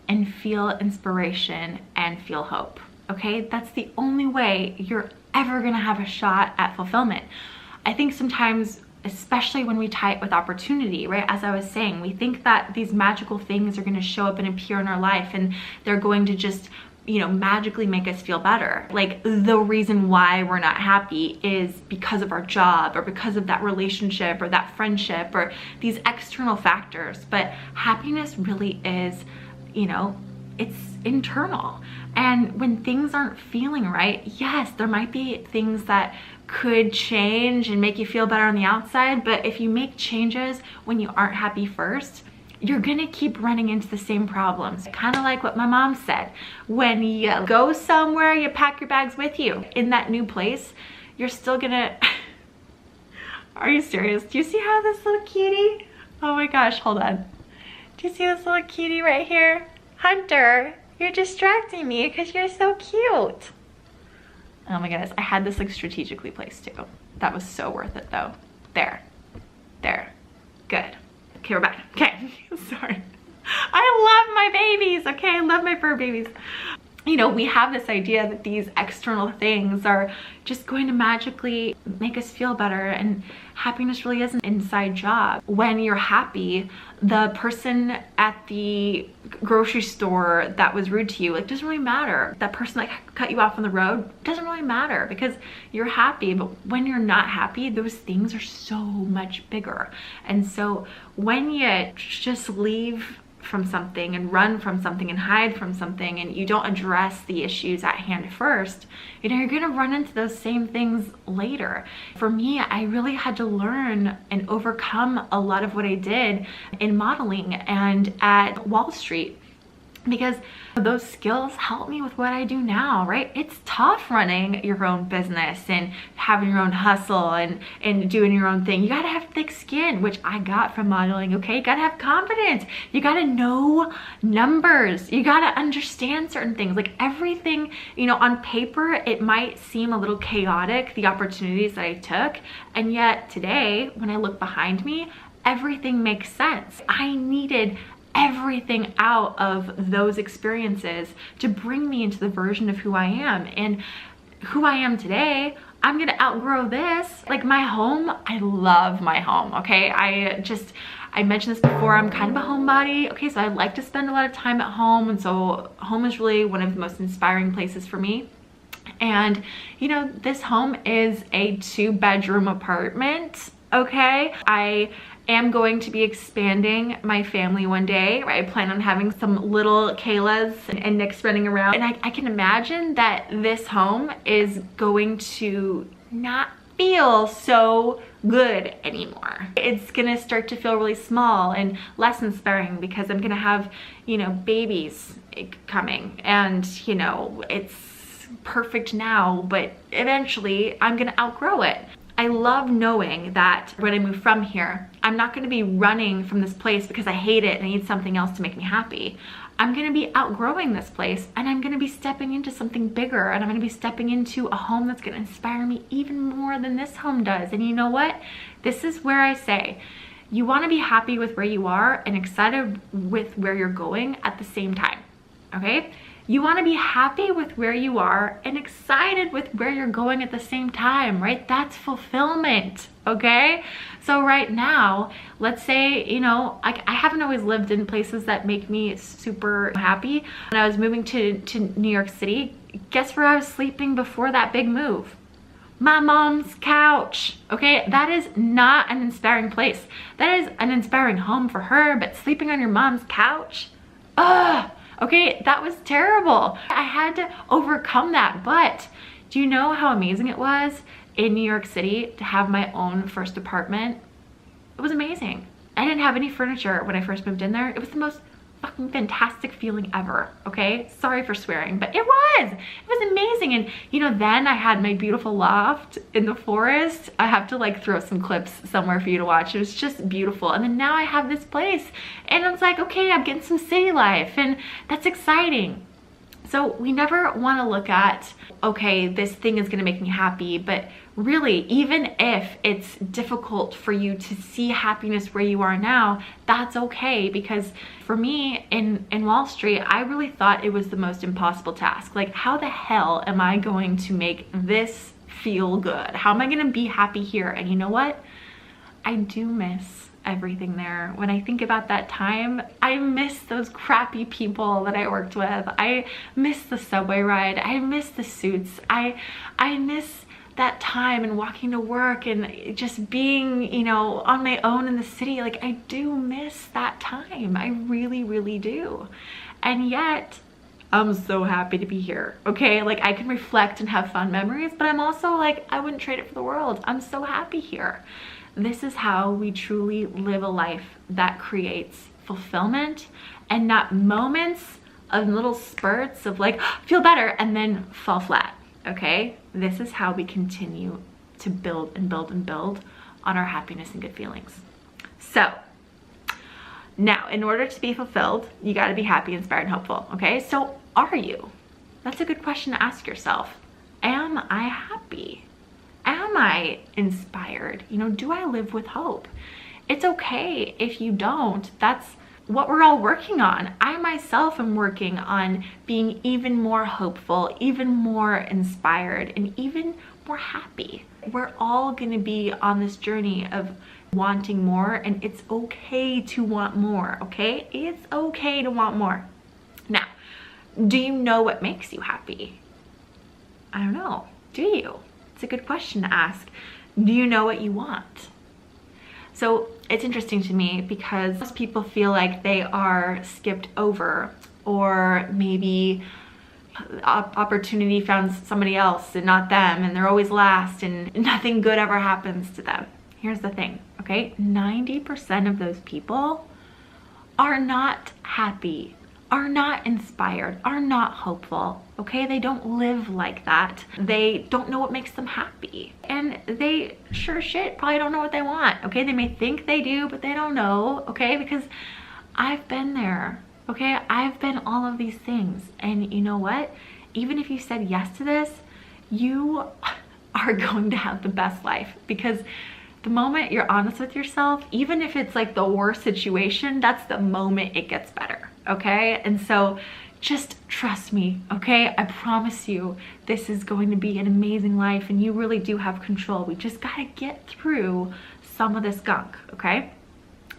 A: and feel inspiration and feel hope, okay? That's the only way you're ever gonna have a shot at fulfillment. I think sometimes, especially when we tie it with opportunity, right? As I was saying, we think that these magical things are gonna show up and appear in our life and they're going to just, you know, magically make us feel better. Like the reason why we're not happy is because of our job or because of that relationship or that friendship or these external factors. But happiness really is, you know, it's internal. And when things aren't feeling right, yes, there might be things that could change and make you feel better on the outside, but if you make changes when you aren't happy first, you're gonna keep running into the same problems. Kind of like what my mom said, when you go somewhere, you pack your bags with you. In that new place, you're still gonna, are you serious? Do you see how this little cutie, oh my gosh, hold on. Do you see this little cutie right here? Hunter, you're distracting me because you're so cute. Oh my goodness, I had this like strategically placed too. That was so worth it though. There, good. Okay, we're back. Okay, sorry. I love my babies, okay? I love my fur babies. You know, we have this idea that these external things are just going to magically make us feel better, and happiness really is an inside job. When you're happy, the person at the grocery store that was rude to you, like, doesn't really matter. That person that cut you off on the road doesn't really matter because you're happy. But when you're not happy, those things are so much bigger. And so when you just leave from something and run from something and hide from something, and you don't address the issues at hand first, you know, you're gonna run into those same things later. For me, I really had to learn and overcome a lot of what I did in modeling and at Wall Street, because those skills help me with what I do now, right? It's tough running your own business and having your own hustle and doing your own thing. You gotta have thick skin, which I got from modeling, okay? You gotta have confidence. You gotta know numbers. You gotta understand certain things. Like everything, you know, on paper, it might seem a little chaotic, the opportunities that I took. And yet today, when I look behind me, everything makes sense. I needed everything out of those experiences to bring me into the version of who I am. And who I am today, I'm gonna outgrow this. Like my home, I love my home, okay? I mentioned this before, I'm kind of a homebody, okay? So I like to spend a lot of time at home, and so home is really one of the most inspiring places for me. And you know, this home is a 2-bedroom apartment, okay? I am going to be expanding my family one day, right? I plan on having some little Kaylas and Nicks running around. And I can imagine that this home is going to not feel so good anymore. It's gonna start to feel really small and less inspiring because I'm gonna have, you know, babies coming, and you know, it's perfect now, but eventually I'm gonna outgrow it. I love knowing that when I move from here, I'm not gonna be running from this place because I hate it and I need something else to make me happy. I'm gonna be outgrowing this place, and I'm gonna be stepping into something bigger, and I'm gonna be stepping into a home that's gonna inspire me even more than this home does. And you know what? This is where I say, you wanna be happy with where you are and excited with where you're going at the same time, okay? You want to be happy with where you are and excited with where you're going at the same time, right? That's fulfillment, okay? So right now, let's say, you know, I haven't always lived in places that make me super happy. When I was moving to New York City, guess where I was sleeping before that big move? My mom's couch, okay? That is not an inspiring place. That is an inspiring home for her, but sleeping on your mom's couch? Ugh! Okay, that was terrible. I had to overcome that, but do you know how amazing it was in New York City to have my own first apartment? It was amazing. I didn't have any furniture when I first moved in there. It was the most fucking fantastic feeling ever, okay? Sorry for swearing, but it was amazing. And you know, then I had my beautiful loft in the forest. I have to like throw some clips somewhere for you to watch. It was just beautiful. And then now I have this place, and it's like, okay, I'm getting some city life, and that's exciting. So we never want to look at, okay, this thing is going to make me happy, but really, even if it's difficult for you to see happiness where you are now, that's okay. Because for me in Wall Street, I really thought it was the most impossible task. Like, how the hell am I going to make this feel good? How am I going to be happy here? And you know what? I do miss everything there. When I think about that time, I miss those crappy people that I worked with. I miss the subway ride. I miss the suits. I miss that time and walking to work and just being, you know, on my own in the city. Like, I do miss that time. I really, really do. And yet, I'm so happy to be here, okay? Like, I can reflect and have fun memories, but I'm also like, I wouldn't trade it for the world. I'm so happy here. This is how we truly live a life that creates fulfillment, and not moments of little spurts of like, feel better, and then fall flat, okay? This is how we continue to build and build and build on our happiness and good feelings. So Now, in order to be fulfilled, you got to be happy, inspired, and hopeful. Okay, so are you? That's a good question to ask yourself. Am I happy? Am I inspired? You know, do I live with hope? It's okay if you don't. That's what we're all working on. I myself am working on being even more hopeful, even more inspired, and even more happy. We're all gonna be on this journey of wanting more, and it's okay to want more, okay? It's okay to want more. Now, do you know what makes you happy? I don't know. Do you? It's a good question to ask. Do you know what you want? So it's interesting to me because most people feel like they are skipped over, or maybe opportunity found somebody else and not them, and they're always last and nothing good ever happens to them. Here's the thing, okay? 90% of those people are not happy, are not inspired, are not hopeful, okay? They don't live like that. They don't know what makes them happy. And they sure shit probably don't know what they want, okay? They may think they do, but they don't know, okay? Because I've been there, okay? I've been all of these things. And you know what? Even if you said yes to this, you are going to have the best life, because the moment you're honest with yourself, even if it's like the worst situation, that's the moment it gets better, okay? And so just trust me, okay? I promise you this is going to be an amazing life, and you really do have control. We just gotta get through some of this gunk, okay?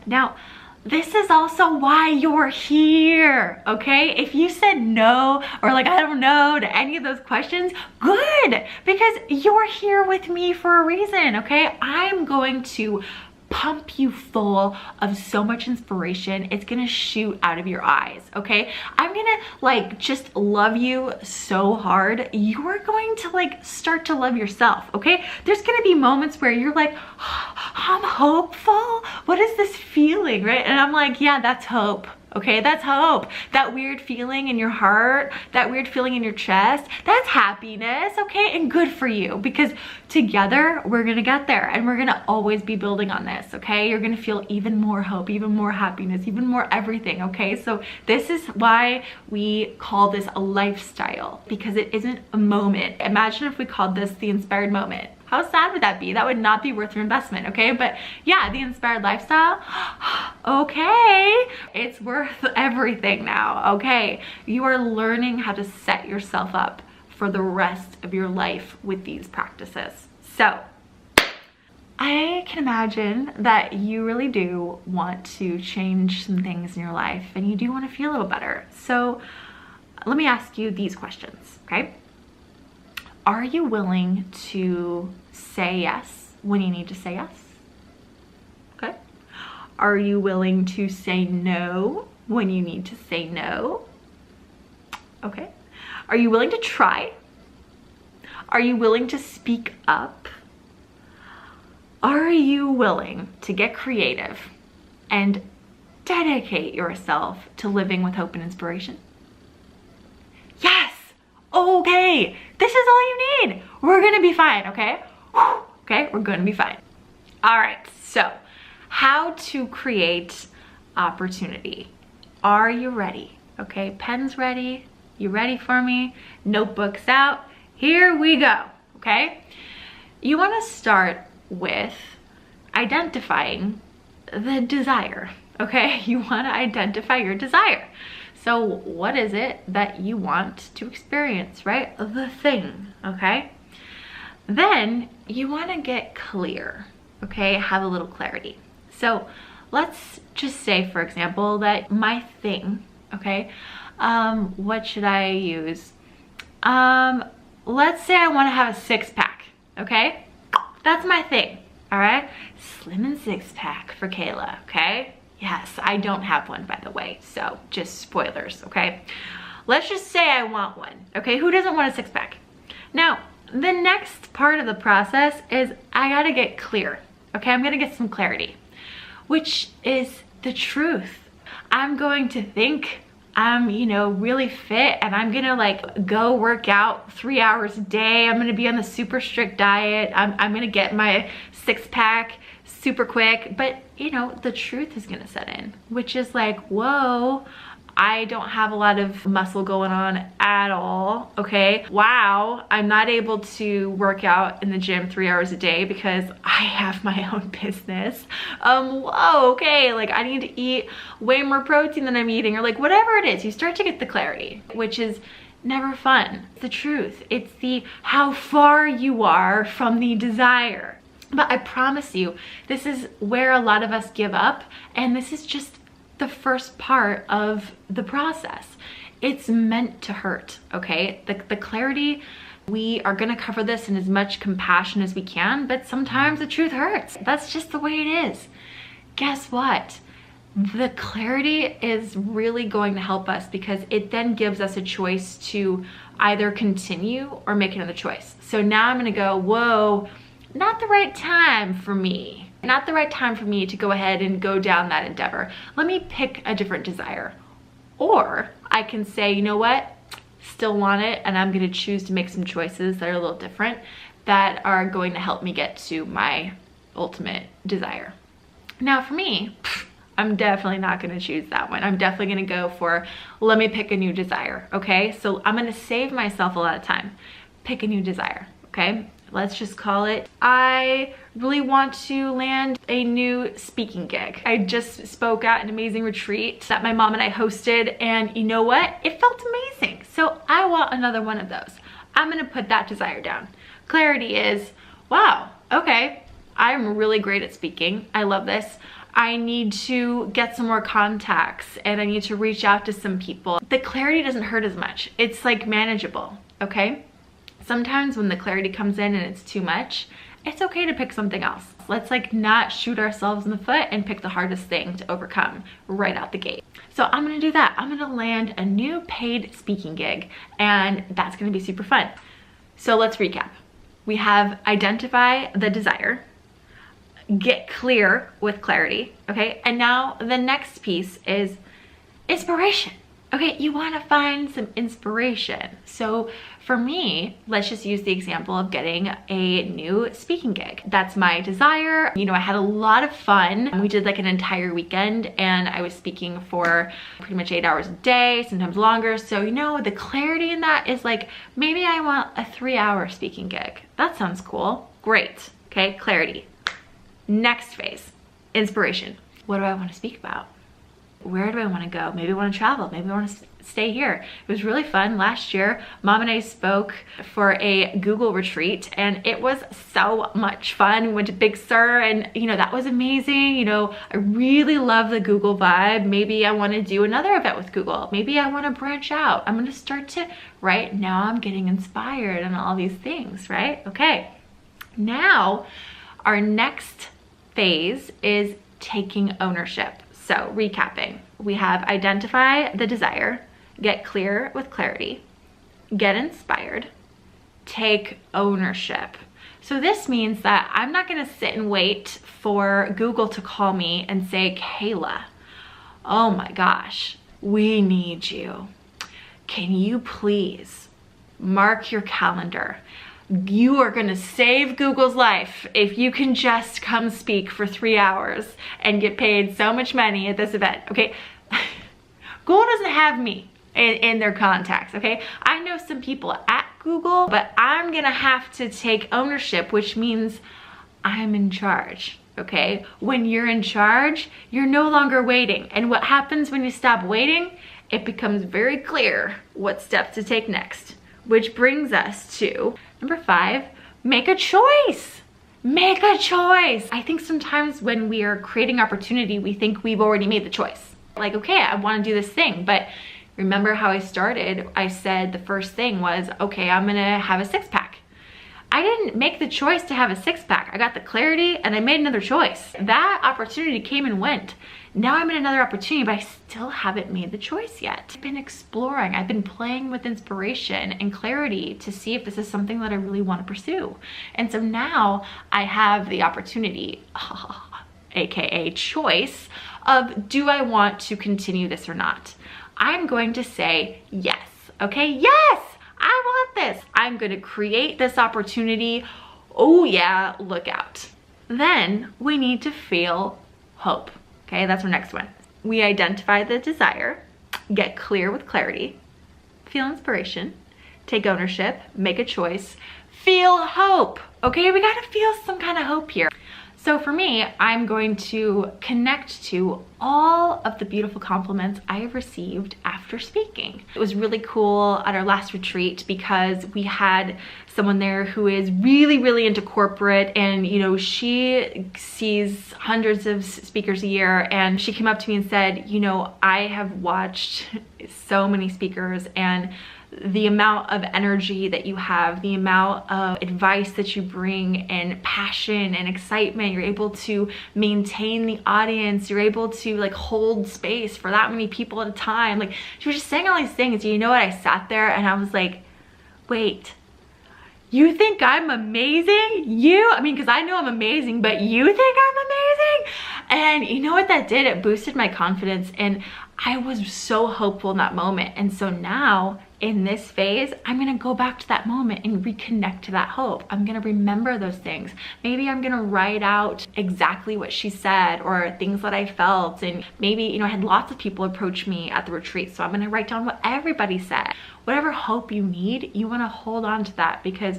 A: Now, this is also why you're here, okay? If you said no, or like, I don't know, to any of those questions, good, because you're here with me for a reason, okay? I'm going to pump you full of so much inspiration. It's gonna shoot out of your eyes, okay? I'm gonna like just love you so hard. You're going to like start to love yourself, okay? There's gonna be moments where you're like, oh, I'm hopeful. What is this feeling, right? And I'm like, yeah, that's hope. Okay, that's hope. That weird feeling in your heart, that weird feeling in your chest, that's happiness, okay? And good for you, because together we're gonna get there, and we're gonna always be building on this, okay? You're gonna feel even more hope, even more happiness, even more everything, okay? So this is why we call this a lifestyle, because it isn't a moment. Imagine if we called this the inspired moment. How sad would that be? That would not be worth your investment, okay? But yeah, the inspired lifestyle, okay, it's worth everything now, okay? You are learning how to set yourself up for the rest of your life with these practices. So I can imagine that you really do want to change some things in your life, and you do want to feel a little better. So let me ask you these questions, okay? Are you willing to say yes when you need to say yes? Okay. Are you willing to say no when you need to say no? Okay. Are you willing to try? Are you willing to speak up? Are you willing to get creative and dedicate yourself to living with hope and inspiration? Yes! Okay, this is all you need. We're gonna be fine, okay? Okay, we're gonna be fine. All right, so how to create opportunity. Are you ready? Okay, pen's ready. You ready for me? Notebooks out. Here we go, okay? You wanna start with identifying the desire, okay? You wanna identify your desire. So what is it that you want to experience, right? The thing, okay? Then you want to get clear, okay? Have a little clarity. So let's just say, for example, that my thing, okay? What should I use? Let's say I want to have a 6-pack, okay? That's my thing, all right? Slim and 6-pack for Kayla, okay? Yes, I don't have one, by the way, so just spoilers, okay? Let's just say I want one, okay? Who doesn't want a 6-pack? Now, the next part of the process is I gotta get clear, okay? I'm gonna get some clarity, which is the truth. I'm going to think I'm, you know, really fit and I'm gonna like go work out 3 hours a day. I'm gonna be on the super strict diet. I'm gonna get my 6-pack super quick. But you know, the truth is gonna set in, which is like, whoa, I don't have a lot of muscle going on at all, okay? Wow, I'm not able to work out in the gym 3 hours a day because I have my own business. Whoa, okay, like I need to eat way more protein than I'm eating, or like whatever it is. You start to get the clarity, which is never fun. It's the truth. It's the how far you are from the desire. But I promise you, this is where a lot of us give up, and this is just the first part of the process. It's meant to hurt, okay? The clarity, we are gonna cover this in as much compassion as we can, but sometimes the truth hurts. That's just the way it is. Guess what? The clarity is really going to help us because it then gives us a choice to either continue or make another choice. So now I'm gonna go, whoa, not the right time for me. Not the right time for me to go ahead and go down that endeavor. Let me pick a different desire. Or I can say, you know what? Still want it, and I'm gonna choose to make some choices that are a little different that are going to help me get to my ultimate desire. Now for me, I'm definitely not gonna choose that one. I'm definitely gonna go for, let me pick a new desire, okay? So I'm gonna save myself a lot of time. Pick a new desire, okay? Let's just call it, I really want to land a new speaking gig. I just spoke at an amazing retreat that my mom and I hosted, and you know what? It felt amazing. So I want another one of those. I'm gonna put that desire down. Clarity is, wow, okay, I'm really great at speaking. I love this. I need to get some more contacts and I need to reach out to some people. The clarity doesn't hurt as much. It's like manageable, okay? Sometimes when the clarity comes in and it's too much, it's okay to pick something else. Let's like not shoot ourselves in the foot and pick the hardest thing to overcome right out the gate. So I'm gonna do that. I'm gonna land a new paid speaking gig, and that's gonna be super fun. So let's recap. We have identify the desire, get clear with clarity, okay? And now the next piece is inspiration. Okay, you wanna find some inspiration. So for me, let's just use the example of getting a new speaking gig. That's my desire. You know, I had a lot of fun. We did like an entire weekend and I was speaking for pretty much 8 hours a day, sometimes longer. So, you know, the clarity in that is like, maybe I want a 3-hour speaking gig. That sounds cool. Great, okay, clarity. Next phase, inspiration. What do I wanna speak about? Where do I want to go? Maybe I want to travel. Maybe I want to stay here. It was really fun. Last year, Mom and I spoke for a Google retreat and it was so much fun. We went to Big Sur and, you know, that was amazing. You know, I really love the Google vibe. Maybe I want to do another event with Google. Maybe I want to branch out. I'm going to start to, right now I'm getting inspired and all these things, right? Okay. Now, our next phase is taking ownership. So recapping, we have identify the desire, get clear with clarity, get inspired, take ownership. So this means that I'm not gonna sit and wait for Google to call me and say, Kayla, oh my gosh, we need you. Can you please mark your calendar? You are gonna save Google's life if you can just come speak for 3 hours and get paid so much money at this event, okay? Google doesn't have me in their contacts, okay? I know some people at Google, but I'm gonna have to take ownership, which means I'm in charge, okay? When you're in charge, you're no longer waiting. And what happens when you stop waiting? It becomes very clear what steps to take next, which brings us to number 5, make a choice. Make a choice. I think sometimes when we are creating opportunity, we think we've already made the choice. Like, okay, I want to do this thing, but remember how I started? I said the first thing was, okay, I'm gonna have a 6-pack. I didn't make the choice to have a 6-pack. I got the clarity and I made another choice. That opportunity came and went. Now I'm in another opportunity, but I still haven't made the choice yet. I've been exploring, I've been playing with inspiration and clarity to see if this is something that I really want to pursue. And so now I have the opportunity, AKA choice, of do I want to continue this or not? I'm going to say yes, okay? Yes, I want this. I'm going to create this opportunity. Oh yeah, look out. Then we need to feel hope, okay? That's our next one. We identify the desire, get clear with clarity, feel inspiration, take ownership, make a choice, feel hope, okay? We gotta feel some kind of hope here. So for me, I'm going to connect to all of the beautiful compliments I have received after speaking. It was really cool at our last retreat because we had someone there who is really, really into corporate, and you know, she sees hundreds of speakers a year, and she came up to me and said, you know, I have watched so many speakers, and the amount of energy that you have, the amount of advice that you bring, and passion and excitement, you're able to maintain the audience, you're able to like hold space for that many people at a time. Like, she was just saying all these things. You know what? I sat there and I was like, wait, you think I'm amazing? I mean, because I know I'm amazing, but you think I'm amazing? And you know what that did? It boosted my confidence, and I was so hopeful in that moment. And so now in this phase, I'm gonna go back to that moment and reconnect to that hope. I'm gonna remember those things. Maybe I'm gonna write out exactly what she said or things that I felt. And maybe, you know, I had lots of people approach me at the retreat, so I'm gonna write down what everybody said. Whatever hope you need, you wanna hold on to that, because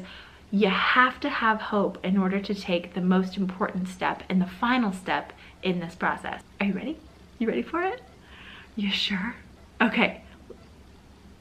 A: you have to have hope in order to take the most important step and the final step in this process. Are you ready? You ready for it? You sure? Okay.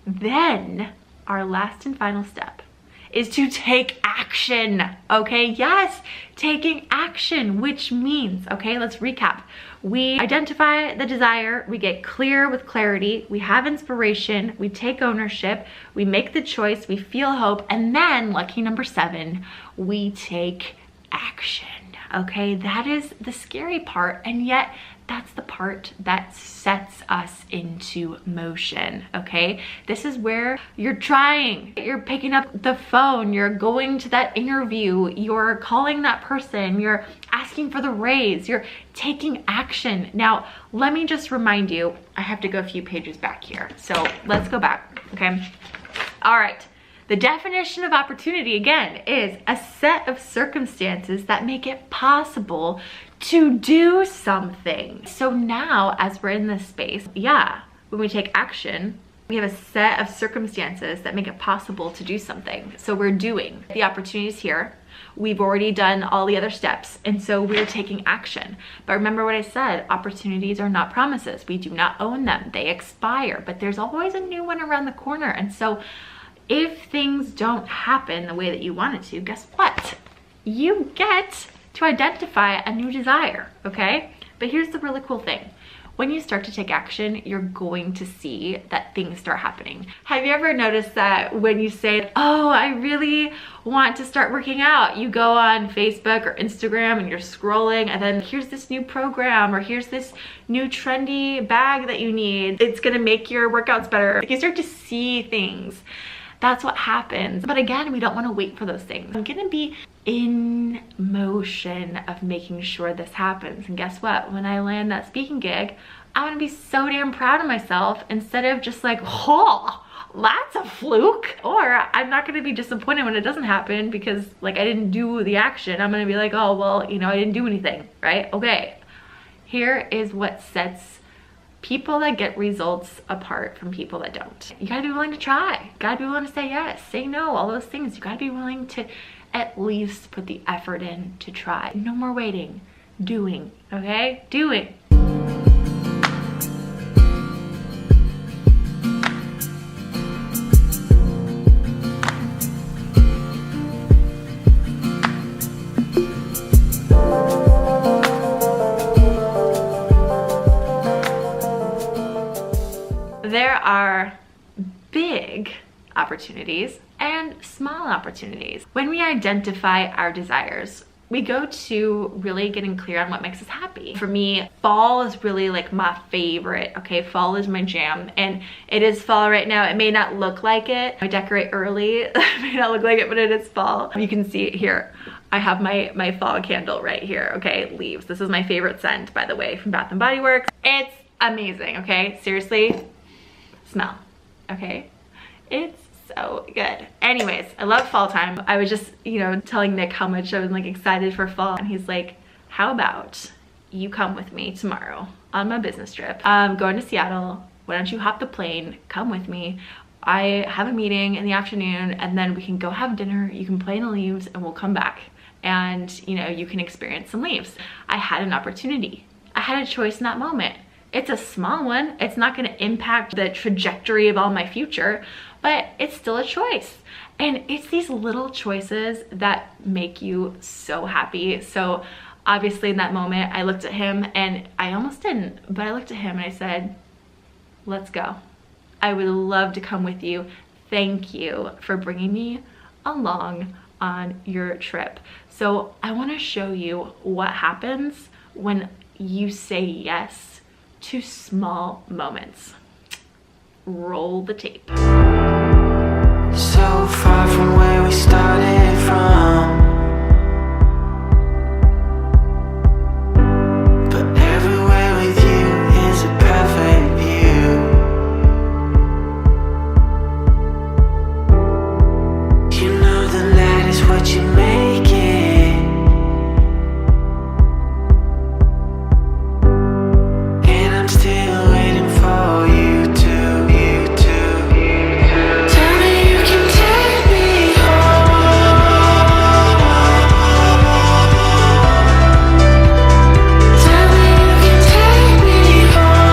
A: Then our last and final step is to take action, okay? Yes, taking action, which means, okay, let's recap. We identify the desire, we get clear with clarity, we have inspiration, we take ownership, we make the choice, we feel hope, and then, lucky number 7, we take action, okay? That is the scary part, and yet that's the part that sets us into motion, okay? This is where you're trying, you're picking up the phone, you're going to that interview, you're calling that person, you're asking for the raise, you're taking action. Now, let me just remind you, I have to go a few pages back here. So let's go back, okay? All right. The definition of opportunity, again, is a set of circumstances that make it possible to do something. So now, as we're in this space, yeah, when we take action, we have a set of circumstances that make it possible to do something. So we're doing. The opportunity is here. We've already done all the other steps, and so we're taking action. But remember what I said, opportunities are not promises. We do not own them. They expire, but there's always a new one around the corner. And so if things don't happen the way that you wanted to, guess what? You get to identify a new desire, okay? But here's the really cool thing. When you start to take action, you're going to see that things start happening. Have you ever noticed that when you say, oh, I really want to start working out, you go on Facebook or Instagram and you're scrolling, and then here's this new program, or here's this new trendy bag that you need. It's gonna make your workouts better. Like, you start to see things. That's what happens. But again, we don't want to wait for those things. I'm gonna be in motion of making sure this happens. And guess what? When I land that speaking gig, I'm gonna be so damn proud of myself, instead of just like, oh, that's a fluke. Or I'm not gonna be disappointed when it doesn't happen because like I didn't do the action. I'm gonna be like, oh, well, you know, I didn't do anything, right? Okay, here is what sets people that get results apart from people that don't. You gotta be willing to try. You gotta be willing to say yes, say no, all those things. You gotta be willing to at least put the effort in to try. No more waiting, doing, okay? Doing. There are big opportunities and small opportunities. When we identify our desires, we go to really getting clear on what makes us happy. For me, fall is really like my favorite, okay? Fall is my jam, and it is fall right now. It may not look like it. I decorate early. It may not look like it, but it is fall. You can see it here. I have my fall candle right here, okay? Leaves. This is my favorite scent, by the way, from Bath & Body Works. It's amazing, okay? Seriously. smell, okay? It's so good. Anyways, I love fall time. I was just, you know, telling Nick how much I was like excited for fall, and he's like, how about you come with me tomorrow on my business trip? I'm going to Seattle. Why don't you hop the plane, come with me? I have a meeting in the afternoon, and then we can go have dinner. You can play in the leaves and we'll come back, and you know, you can experience some leaves. I had an opportunity. I had a choice in that moment. It's a small one. It's not going to impact the trajectory of all my future, but it's still a choice. And it's these little choices that make you so happy. So obviously in that moment, I looked at him, and I almost didn't, but I looked at him and I said, let's go. I would love to come with you. Thank you for bringing me along on your trip. So I want to show you what happens when you say yes to small moments. Roll the tape. So far from where we started from, but everywhere with you is a perfect view. You know the light is what you make it, and I'm still waiting for you to tell me you can take me home. Tell me you can take me home.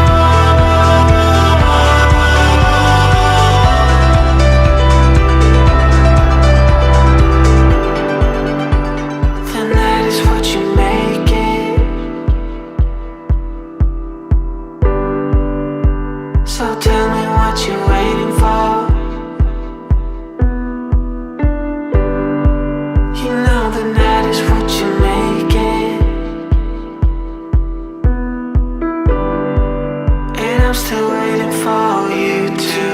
A: Then that is what you make it. So tell me what you're waiting for. You know the night is what you make it, and I'm still waiting for you to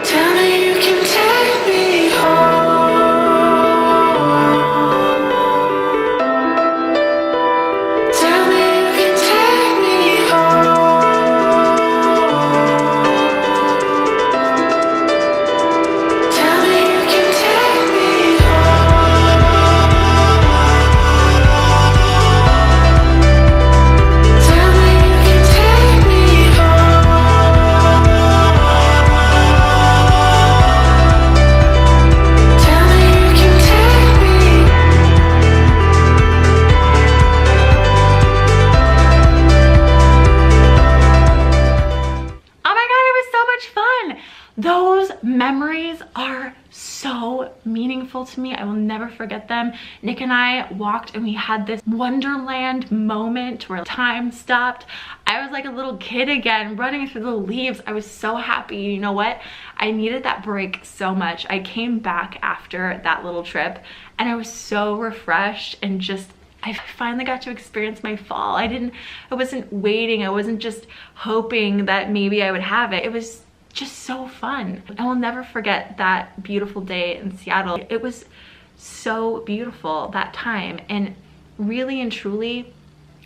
A: tell me you can take me home. Tell me you can take me home. Tell me you can take me home. Tell me you can take me home. Tell me you can take me. Oh my God, it was so much fun. Those memories are so meaningful to me. I will never forget them. Nick and I walked and we had this wonderland moment where time stopped. I was like a little kid again, running through the leaves. I was so happy. You know what? I needed that break so much. I came back after that little trip and I was so refreshed and just I finally got to experience my fall. I wasn't waiting. I wasn't just hoping that maybe I would have it. It was just so fun. I will never forget that beautiful day in Seattle. It was so beautiful that time. And really and truly,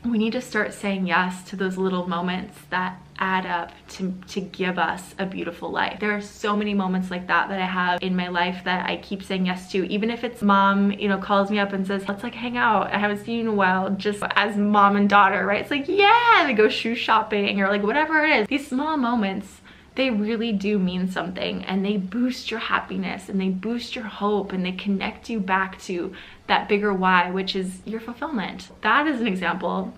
A: we need to start saying yes to those little moments that add up to give us a beautiful life. There are so many moments like that I have in my life that I keep saying yes to, even if it's mom, you know, calls me up and says, let's like hang out. I haven't seen you in a while, just as mom and daughter, right? It's like, yeah, they go shoe shopping or like whatever it is. These small moments, they really do mean something, and they boost your happiness and they boost your hope and they connect you back to that bigger why, which is your fulfillment. That is an example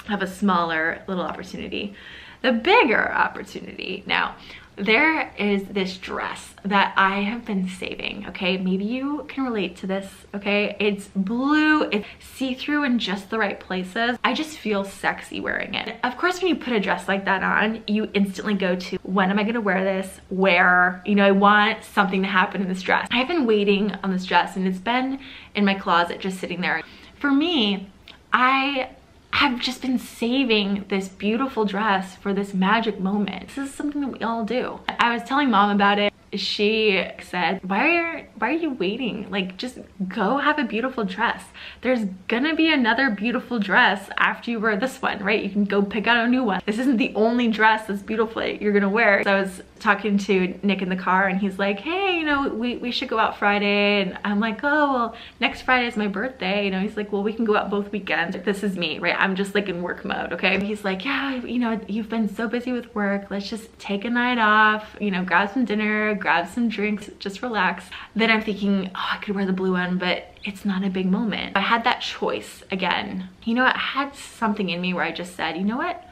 A: of a smaller little opportunity. The bigger opportunity. Now, there is this dress that I have been saving, okay? Maybe you can relate to this, okay? It's blue, it's see-through in just the right places. I just feel sexy wearing it. Of course, when you put a dress like that on, you instantly go to, when am I gonna wear this? Where? You know, I want something to happen in this dress. I've been waiting on this dress and it's been in my closet just sitting there. For me, I've just been saving this beautiful dress for this magic moment. This is something that we all do. I was telling mom about it. She said, why why are you waiting? Like, just go have a beautiful dress. There's gonna be another beautiful dress after you wear this one, right? You can go pick out a new one. This isn't the only dress that's beautiful you're gonna wear. So I was talking to Nick in the car and he's like, hey, you know, we should go out Friday. And I'm like, oh, well, next Friday is my birthday. You know, he's like, well, we can go out both weekends. This is me, right? I'm just like in work mode, okay? He's like, yeah, you know, you've been so busy with work. Let's just take a night off, you know, grab some dinner, grab some drinks, just relax. Then I'm thinking, oh, I could wear the blue one, but it's not a big moment. I had that choice again. You know, I had something in me where I just said, you know what?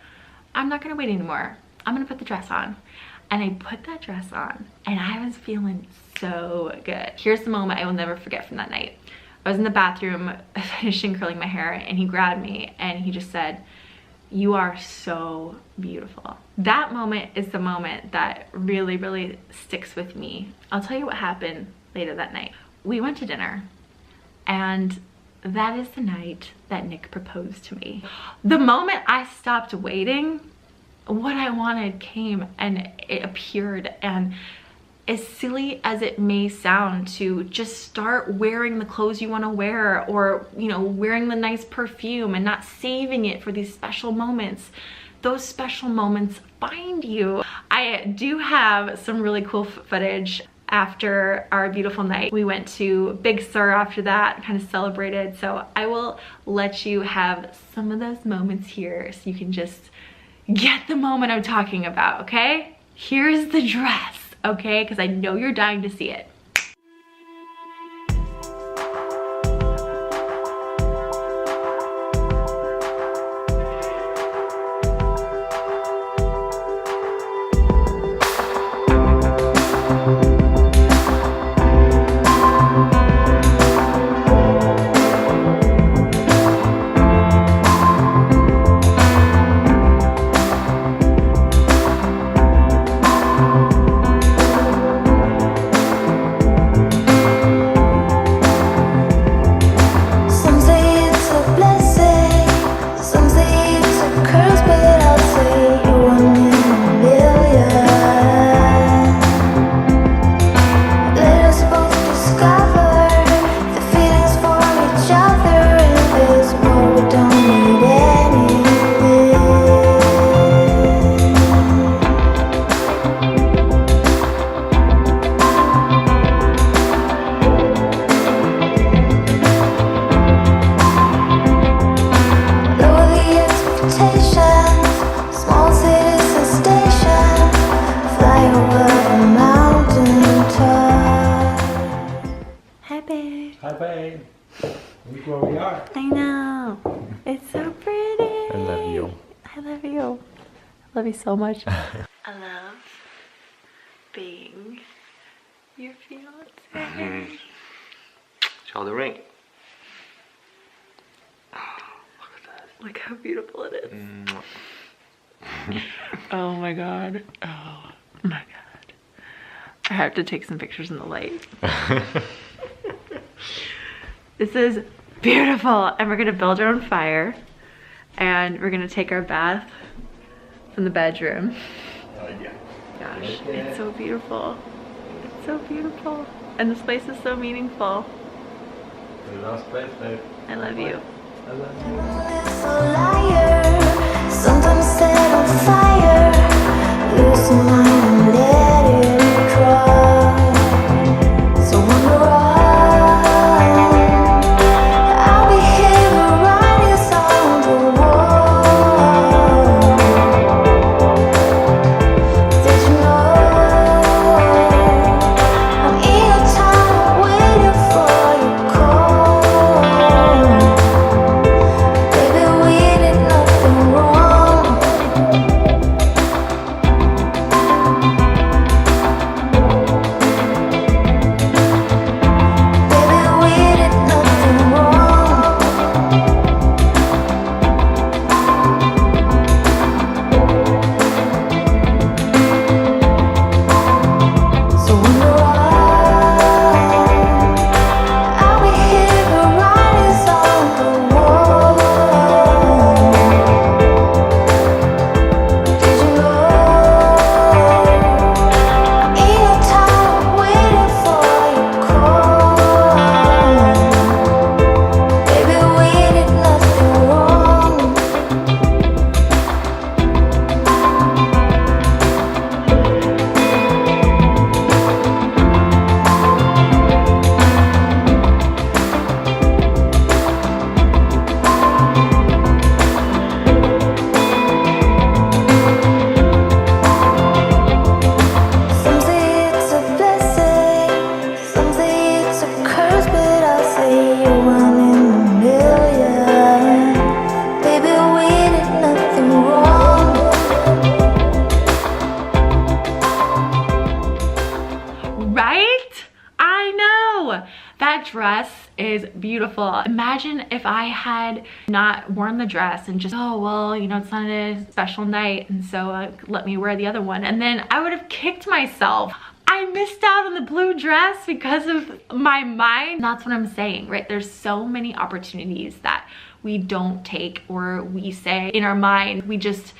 A: I'm not gonna wait anymore. I'm gonna put the dress on. And I put that dress on and I was feeling so good. Here's the moment I will never forget from that night. I was in the bathroom finishing curling my hair and he grabbed me and he just said, you are so beautiful. That moment is the moment that really, really sticks with me. I'll tell you what happened later that night. We went to dinner and that is the night that Nick proposed to me. The moment I stopped waiting, what I wanted came and it appeared. And as silly as it may sound to just start wearing the clothes you want to wear, or, you know, wearing the nice perfume and not saving it for these special moments, those special moments find you. I do have some really cool footage after our beautiful night. We went to Big Sur after that, kind of celebrated. So I will let you have some of those moments here so you can just get the moment I'm talking about, okay? Here's the dress, okay? Because I know you're dying to see it.
C: Hi, babe. Look where we are.
A: I know. It's so pretty.
D: I love you.
A: I love you. I love you so much. I love being your fiance.
D: Show the ring.
A: Look how beautiful it is. Oh my god. Oh my god. I have to take some pictures in the light. This is beautiful. And we're gonna build our own fire. And we're gonna take our bath from the bedroom.
C: Yeah.
A: Gosh, it's so beautiful. It's so beautiful. And this place is so meaningful.
C: The last place, babe.
A: I love you.
C: I love you.
B: A liar, sometimes set on fire, lose your mind and let it dry. So on the run, I'll be here to write this on the wall. Did you know I'm in your time waiting for your call? Baby, we did nothing wrong.
A: go. That dress is beautiful. Imagine if I had not worn the dress and just, oh, well, you know, it's not a special night, and so let me wear the other one. And then I would have kicked myself. I missed out on the blue dress because of my mind. That's what I'm saying, right? There's so many opportunities that we don't take, or we say in our mind, we just,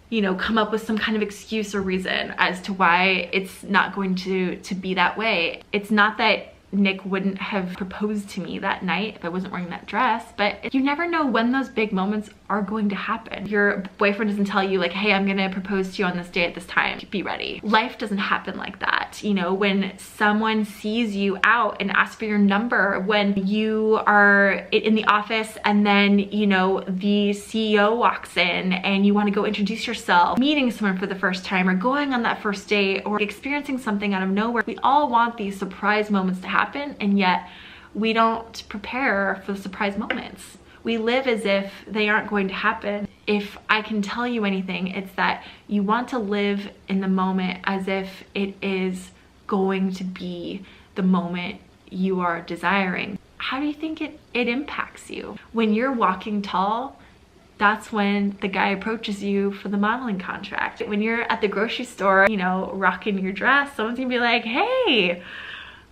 A: you know, come up with some kind of excuse or reason as to why it's not going to be that way. It's not that Nick wouldn't have proposed to me that night if I wasn't wearing that dress, but you never know when those big moments are going to happen. Your boyfriend doesn't tell you like, hey, I'm gonna propose to you on this day at this time, be ready. Life doesn't happen like that. You know, when someone sees you out and asks for your number, when you are in the office and then, you know, the CEO walks in and you want to go introduce yourself, meeting someone for the first time, or going on that first date, or experiencing something out of nowhere, we all want these surprise moments to happen, and yet we don't prepare for the surprise moments. We live as if they aren't going to happen. If I can tell you anything, it's that you want to live in the moment as if it is going to be the moment you are desiring. How do you think it impacts you? When you're walking tall, that's when the guy approaches you for the modeling contract. When you're at the grocery store, you know, rocking your dress, someone's gonna be like, hey,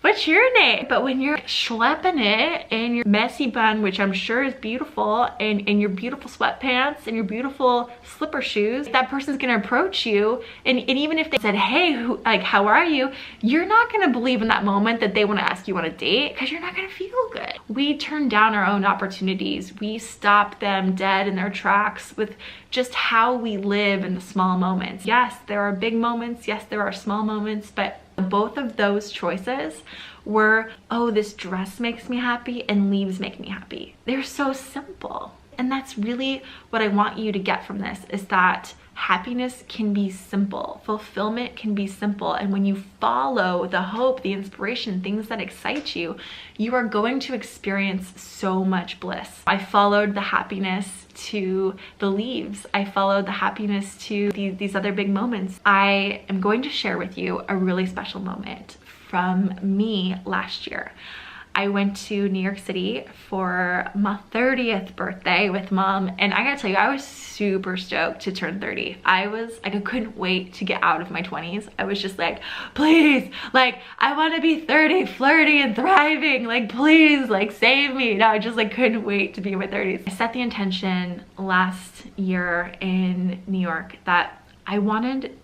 A: what's your name? But when you're schlepping it in your messy bun, which I'm sure is beautiful, and in your beautiful sweatpants and your beautiful slipper shoes, that person's gonna approach you, and even if they said, hey, how are you? You're not gonna believe in that moment that they wanna ask you on a date, because you're not gonna feel good. We turn down our own opportunities. We stop them dead in their tracks with just how we live in the small moments. Yes, there are big moments. Yes, there are small moments, but both of those choices were, oh, this dress makes me happy and leaves make me happy. They're so simple. And that's really what I want you to get from this, is that happiness can be simple. Fulfillment can be simple. And when you follow the hope, the inspiration, things that excite you, you are going to experience so much bliss. I followed the happiness to the leaves. I followed the happiness to these other big moments. I am going to share with you a really special moment from me last year. I went to New York City for my 30th birthday with mom, and I gotta tell you, I was super stoked to turn 30. I couldn't wait to get out of my 20s. I was just like, please, like, I wanna be 30, flirty and thriving, like, please, like, save me. No, I just like couldn't wait to be in my 30s. I set the intention last year in New York that I wanted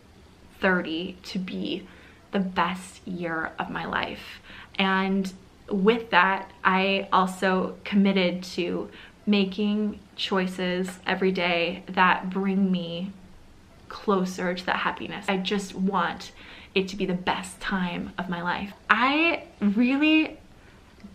A: 30 to be the best year of my life. And with that, I also committed to making choices every day that bring me closer to that happiness. I just want it to be the best time of my life. I really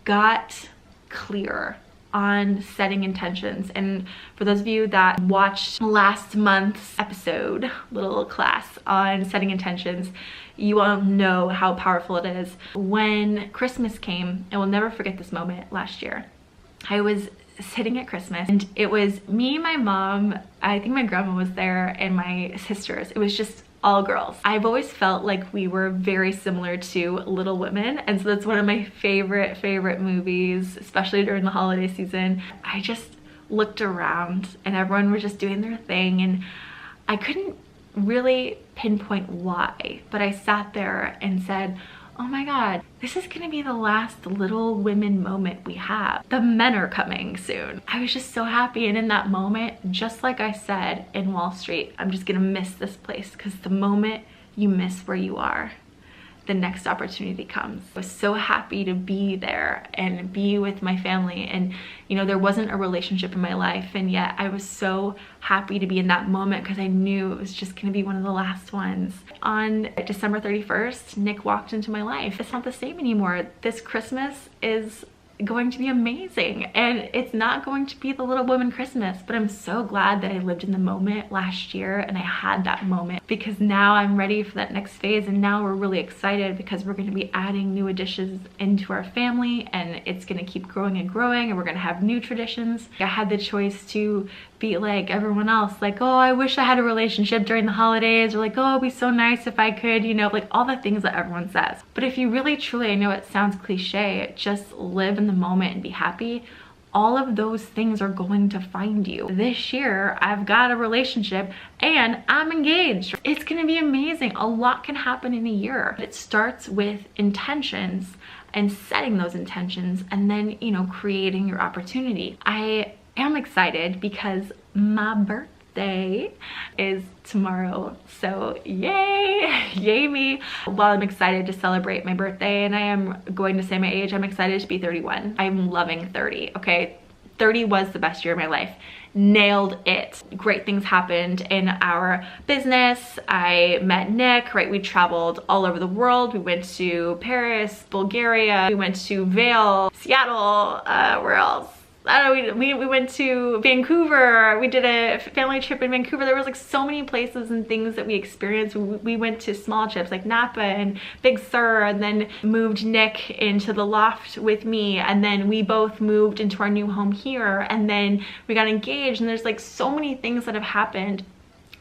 A: got clear on setting intentions, and for those of you that watched last month's episode, little class on setting intentions, you all know how powerful it is. When Christmas came, I will never forget this moment last year. I was sitting at Christmas, and it was me, my mom, I think my grandma was there, and my sisters. It was just all girls. I've always felt like we were very similar to Little Women, and so that's one of my favorite movies, especially during the holiday season. I just looked around and everyone was just doing their thing, and I couldn't really pinpoint why, but I sat there and said, oh my God, this is gonna be the last Little Women moment we have. The men are coming soon. I was just so happy, and in that moment, just like I said in Wall Street, I'm just gonna miss this place, because the moment you miss where you are, the next opportunity comes. I was so happy to be there and be with my family, and you know, there wasn't a relationship in my life, and yet I was so happy to be in that moment because I knew it was just gonna be one of the last ones. On December 31st, Nick walked into my life. It's not the same anymore. This Christmas is going to be amazing, and it's not going to be the Little Women Christmas, but I'm so glad that I lived in the moment last year and I had that moment, because now I'm ready for that next phase, and now we're really excited because we're going to be adding new additions into our family, and it's going to keep growing and growing, and we're going to have new traditions. I had the choice to be like everyone else, like, oh, I wish I had a relationship during the holidays, or like, oh, it'd be so nice if I could, you know, like all the things that everyone says. But if you really truly, I know it sounds cliche, just live in the moment and be happy, all of those things are going to find you. This year, I've got a relationship and I'm engaged. It's gonna be amazing. A lot can happen in a year. It starts with intentions and setting those intentions, and then, you know, creating your opportunity. I am excited because my birthday is tomorrow, so yay, yay me. While I'm excited to celebrate my birthday and I am going to say my age, I'm excited to be 31. I'm loving 30, okay? 30 was the best year of my life. Nailed it. Great things happened in our business. I met Nick, right? We traveled all over the world. We went to Paris, Bulgaria. We went to Vail, Seattle, where else? I don't know, we went to Vancouver. We did a family trip in Vancouver. There was like so many places and things that we experienced. We went to small trips like Napa and Big Sur, and then moved Nick into the loft with me, and then we both moved into our new home here, and then we got engaged, and there's like so many things that have happened.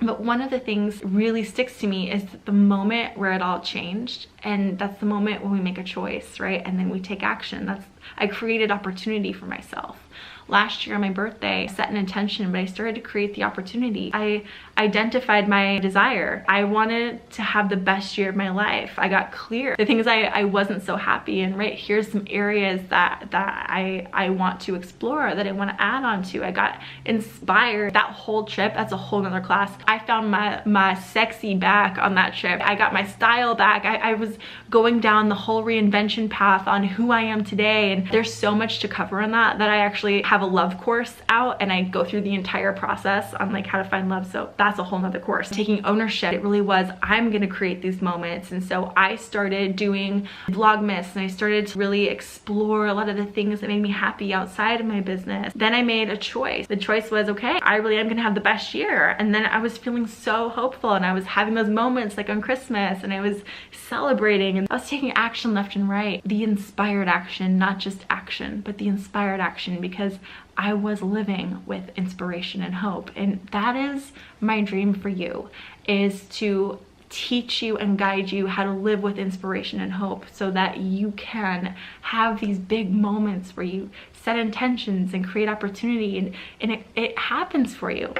A: But one of the things really sticks to me is the moment where it all changed, and that's the moment when we make a choice, right? And then we take action. I created opportunity for myself. Last year on my birthday, I set an intention, but I started to create the opportunity. I identified my desire. I wanted to have the best year of my life. I got clear the things I wasn't so happy in, right? Here's some areas that I want to explore, that I want to add on to. I got inspired. That whole trip, that's a whole nother class. I found my sexy back on that trip. I got my style back. I was going down the whole reinvention path on who I am today, and there's so much to cover in that I actually have a love course out, and I go through the entire process on like how to find love. So that's a whole nother course. Taking ownership, it really was, I'm gonna create these moments. And so I started doing Vlogmas, and I started to really explore a lot of the things that made me happy outside of my business. Then I made a choice. The choice was, okay, I really am gonna have the best year. And then I was feeling so hopeful, and I was having those moments like on Christmas, and I was celebrating, and I was taking action left and right. The inspired action, not just action, but the inspired action, because I was living with inspiration and hope. And that is my dream for you, is to teach you and guide you how to live with inspiration and hope, so that you can have these big moments where you set intentions and create opportunity, and it happens for you.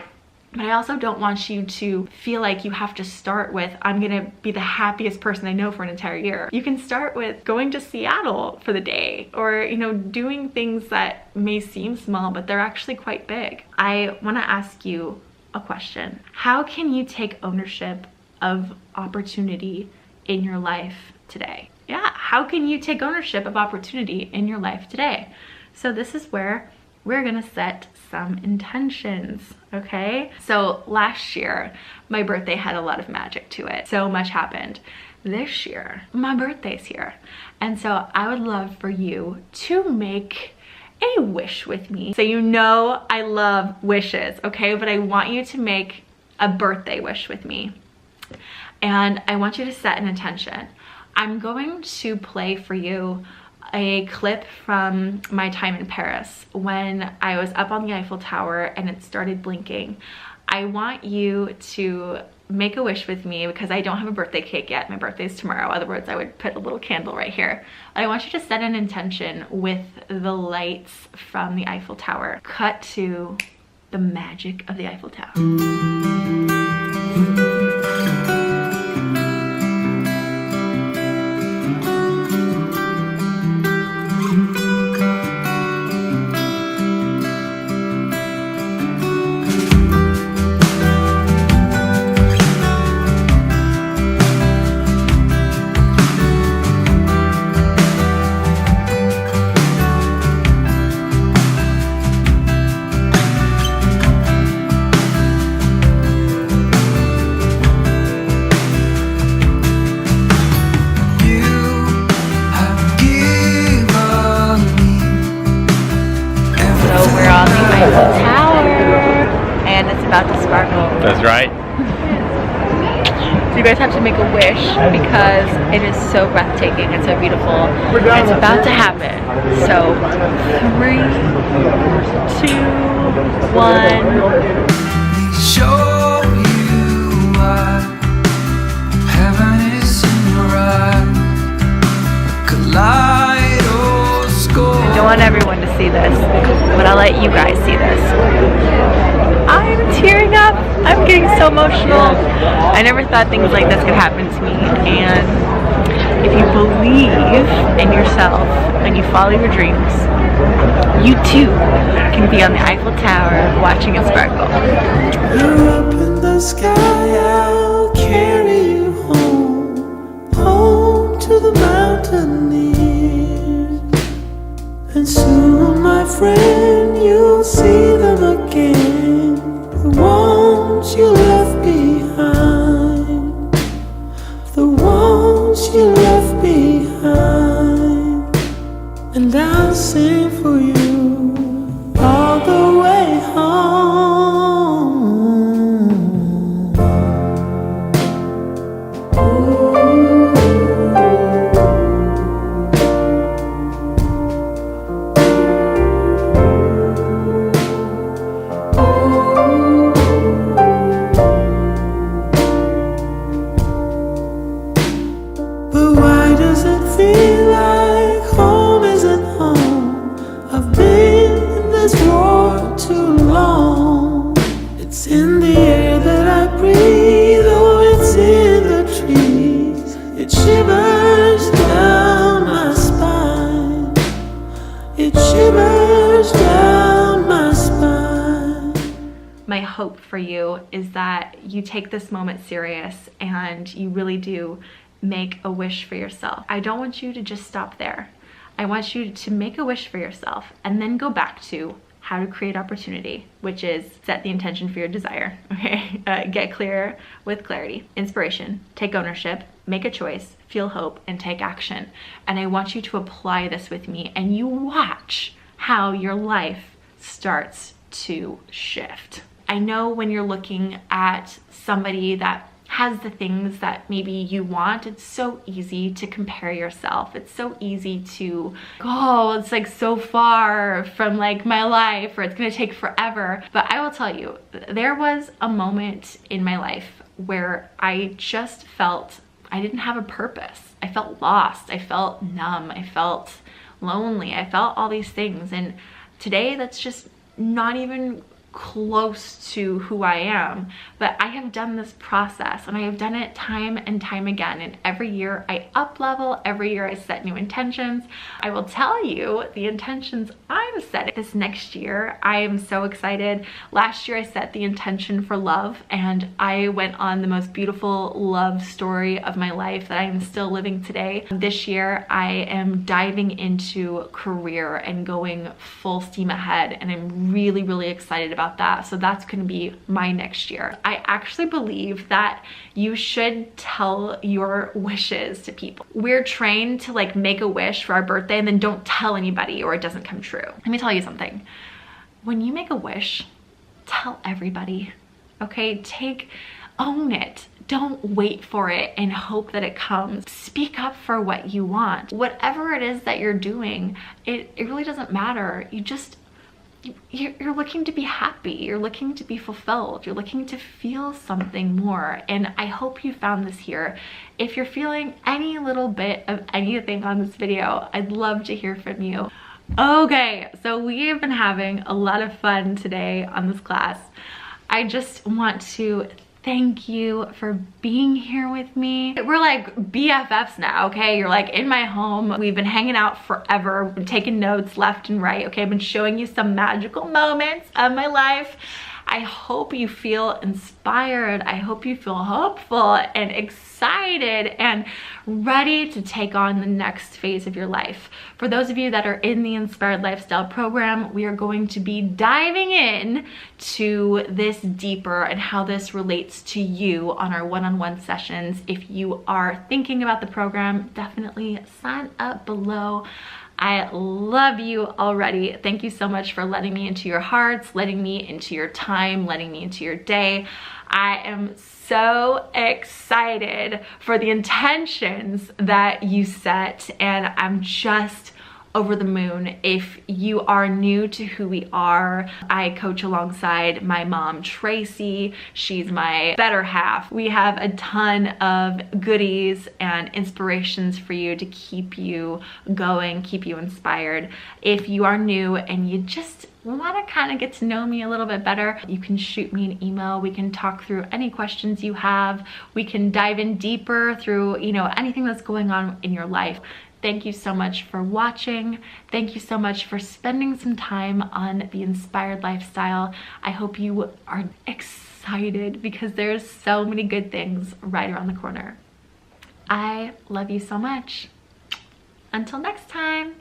A: But I also don't want you to feel like you have to start with, I'm gonna be the happiest person I know for an entire year. You can start with going to Seattle for the day, or, you know, doing things that may seem small, but they're actually quite big. I wanna ask you a question. How can you take ownership of opportunity in your life today? Yeah, how can you take ownership of opportunity in your life today? So this is where we're gonna set some intentions, okay? So last year, my birthday had a lot of magic to it. So much happened. This year, my birthday's here. And so I would love for you to make a wish with me. So you know I love wishes, okay? But I want you to make a birthday wish with me. And I want you to set an intention. I'm going to play for you a clip from my time in Paris when I was up on the Eiffel Tower and it started blinking. I want you to make a wish with me, because I don't have a birthday cake yet. My birthday's tomorrow. Otherwise, I would put a little candle right here. But I want you to set an intention with the lights from the Eiffel Tower. Cut to the magic of the Eiffel Tower.
D: That's right.
A: So you guys have to make a wish because it is so breathtaking and so beautiful. And it's about to happen. So 3, 2, 1.
E: Show you what heaven is in your eyes. Kaleidoscope.
A: I don't want everyone to see this, but I'll let you guys see this. I'm tearing up. I'm getting so emotional. I never thought things like this could happen to me. And if you believe in yourself and you follow your dreams, you too can be on the Eiffel Tower watching it sparkle.
E: You're up in the sky, I'll carry you home, home to the mountaineers. And soon, my friend, you'll see them again, the ones you left behind, the ones you left behind. And I'll sing for you all the way home. But why does it feel like home isn't home? I've been in this world too long. It's in the air that I breathe, oh, it's in the trees. It shivers down my spine. It shivers down my spine.
A: My hope for you is that you take this moment serious and you really do make a wish for yourself. I don't want you to just stop there. I want you to make a wish for yourself and then go back to how to create opportunity, which is set the intention for your desire, okay? Get clear with clarity, inspiration, take ownership, make a choice, feel hope, and take action. And I want you to apply this with me and you watch how your life starts to shift. I know when you're looking at somebody that has the things that maybe you want, it's so easy to compare yourself. It's so easy to, oh, it's like so far from like my life, or it's gonna take forever. But I will tell you, there was a moment in my life where I just felt I didn't have a purpose. I felt lost, I felt numb, I felt lonely, I felt all these things. And today that's just not even close to who I am. But I have done this process and I have done it time and time again, and every year I up level, every year I set new intentions. I will tell you the intentions I'm setting this next year. I am so excited. Last year I set the intention for love and I went on the most beautiful love story of my life that I am still living today. This year I am diving into career and going full steam ahead, and I'm really, really excited about that. So that's going to be my next year. I actually believe that you should tell your wishes to people. We're trained to like make a wish for our birthday and then don't tell anybody or it doesn't come true. Let me tell you something. When you make a wish, tell everybody, okay? Own it. Don't wait for it and hope that it comes. Speak up for what you want. Whatever it is that you're doing, it really doesn't matter. You're looking to be happy, you're looking to be fulfilled, you're looking to feel something more. And I hope you found this here. If you're feeling any little bit of anything on this video, I'd love to hear from you. Okay, so we have been having a lot of fun today on this class. I just want to thank you for being here with me. We're like BFFs now, okay? You're like in my home. We've been hanging out forever. We've been taking notes left and right, okay? I've been showing you some magical moments of my life. I hope you feel inspired. I hope you feel hopeful and excited and ready to take on the next phase of your life. For those of you that are in the Inspired Lifestyle program, we are going to be diving in to this deeper and how this relates to you on our one-on-one sessions. If you are thinking about the program, definitely sign up below. I love you already. Thank you so much for letting me into your hearts, letting me into your time, letting me into your day. I am so excited for the intentions that you set, and I'm just over the moon. If you are new to who we are, I coach alongside my mom, Tracy. She's my better half. We have a ton of goodies and inspirations for you to keep you going, keep you inspired. If you are new and you just want to kind of get to know me a little bit better, you can shoot me an email. We can talk through any questions you have. We can dive in deeper through, anything that's going on in your life. Thank you so much for watching. Thank you so much for spending some time on The Inspired Lifestyle. I hope you are excited because there's so many good things right around the corner. I love you so much. Until next time.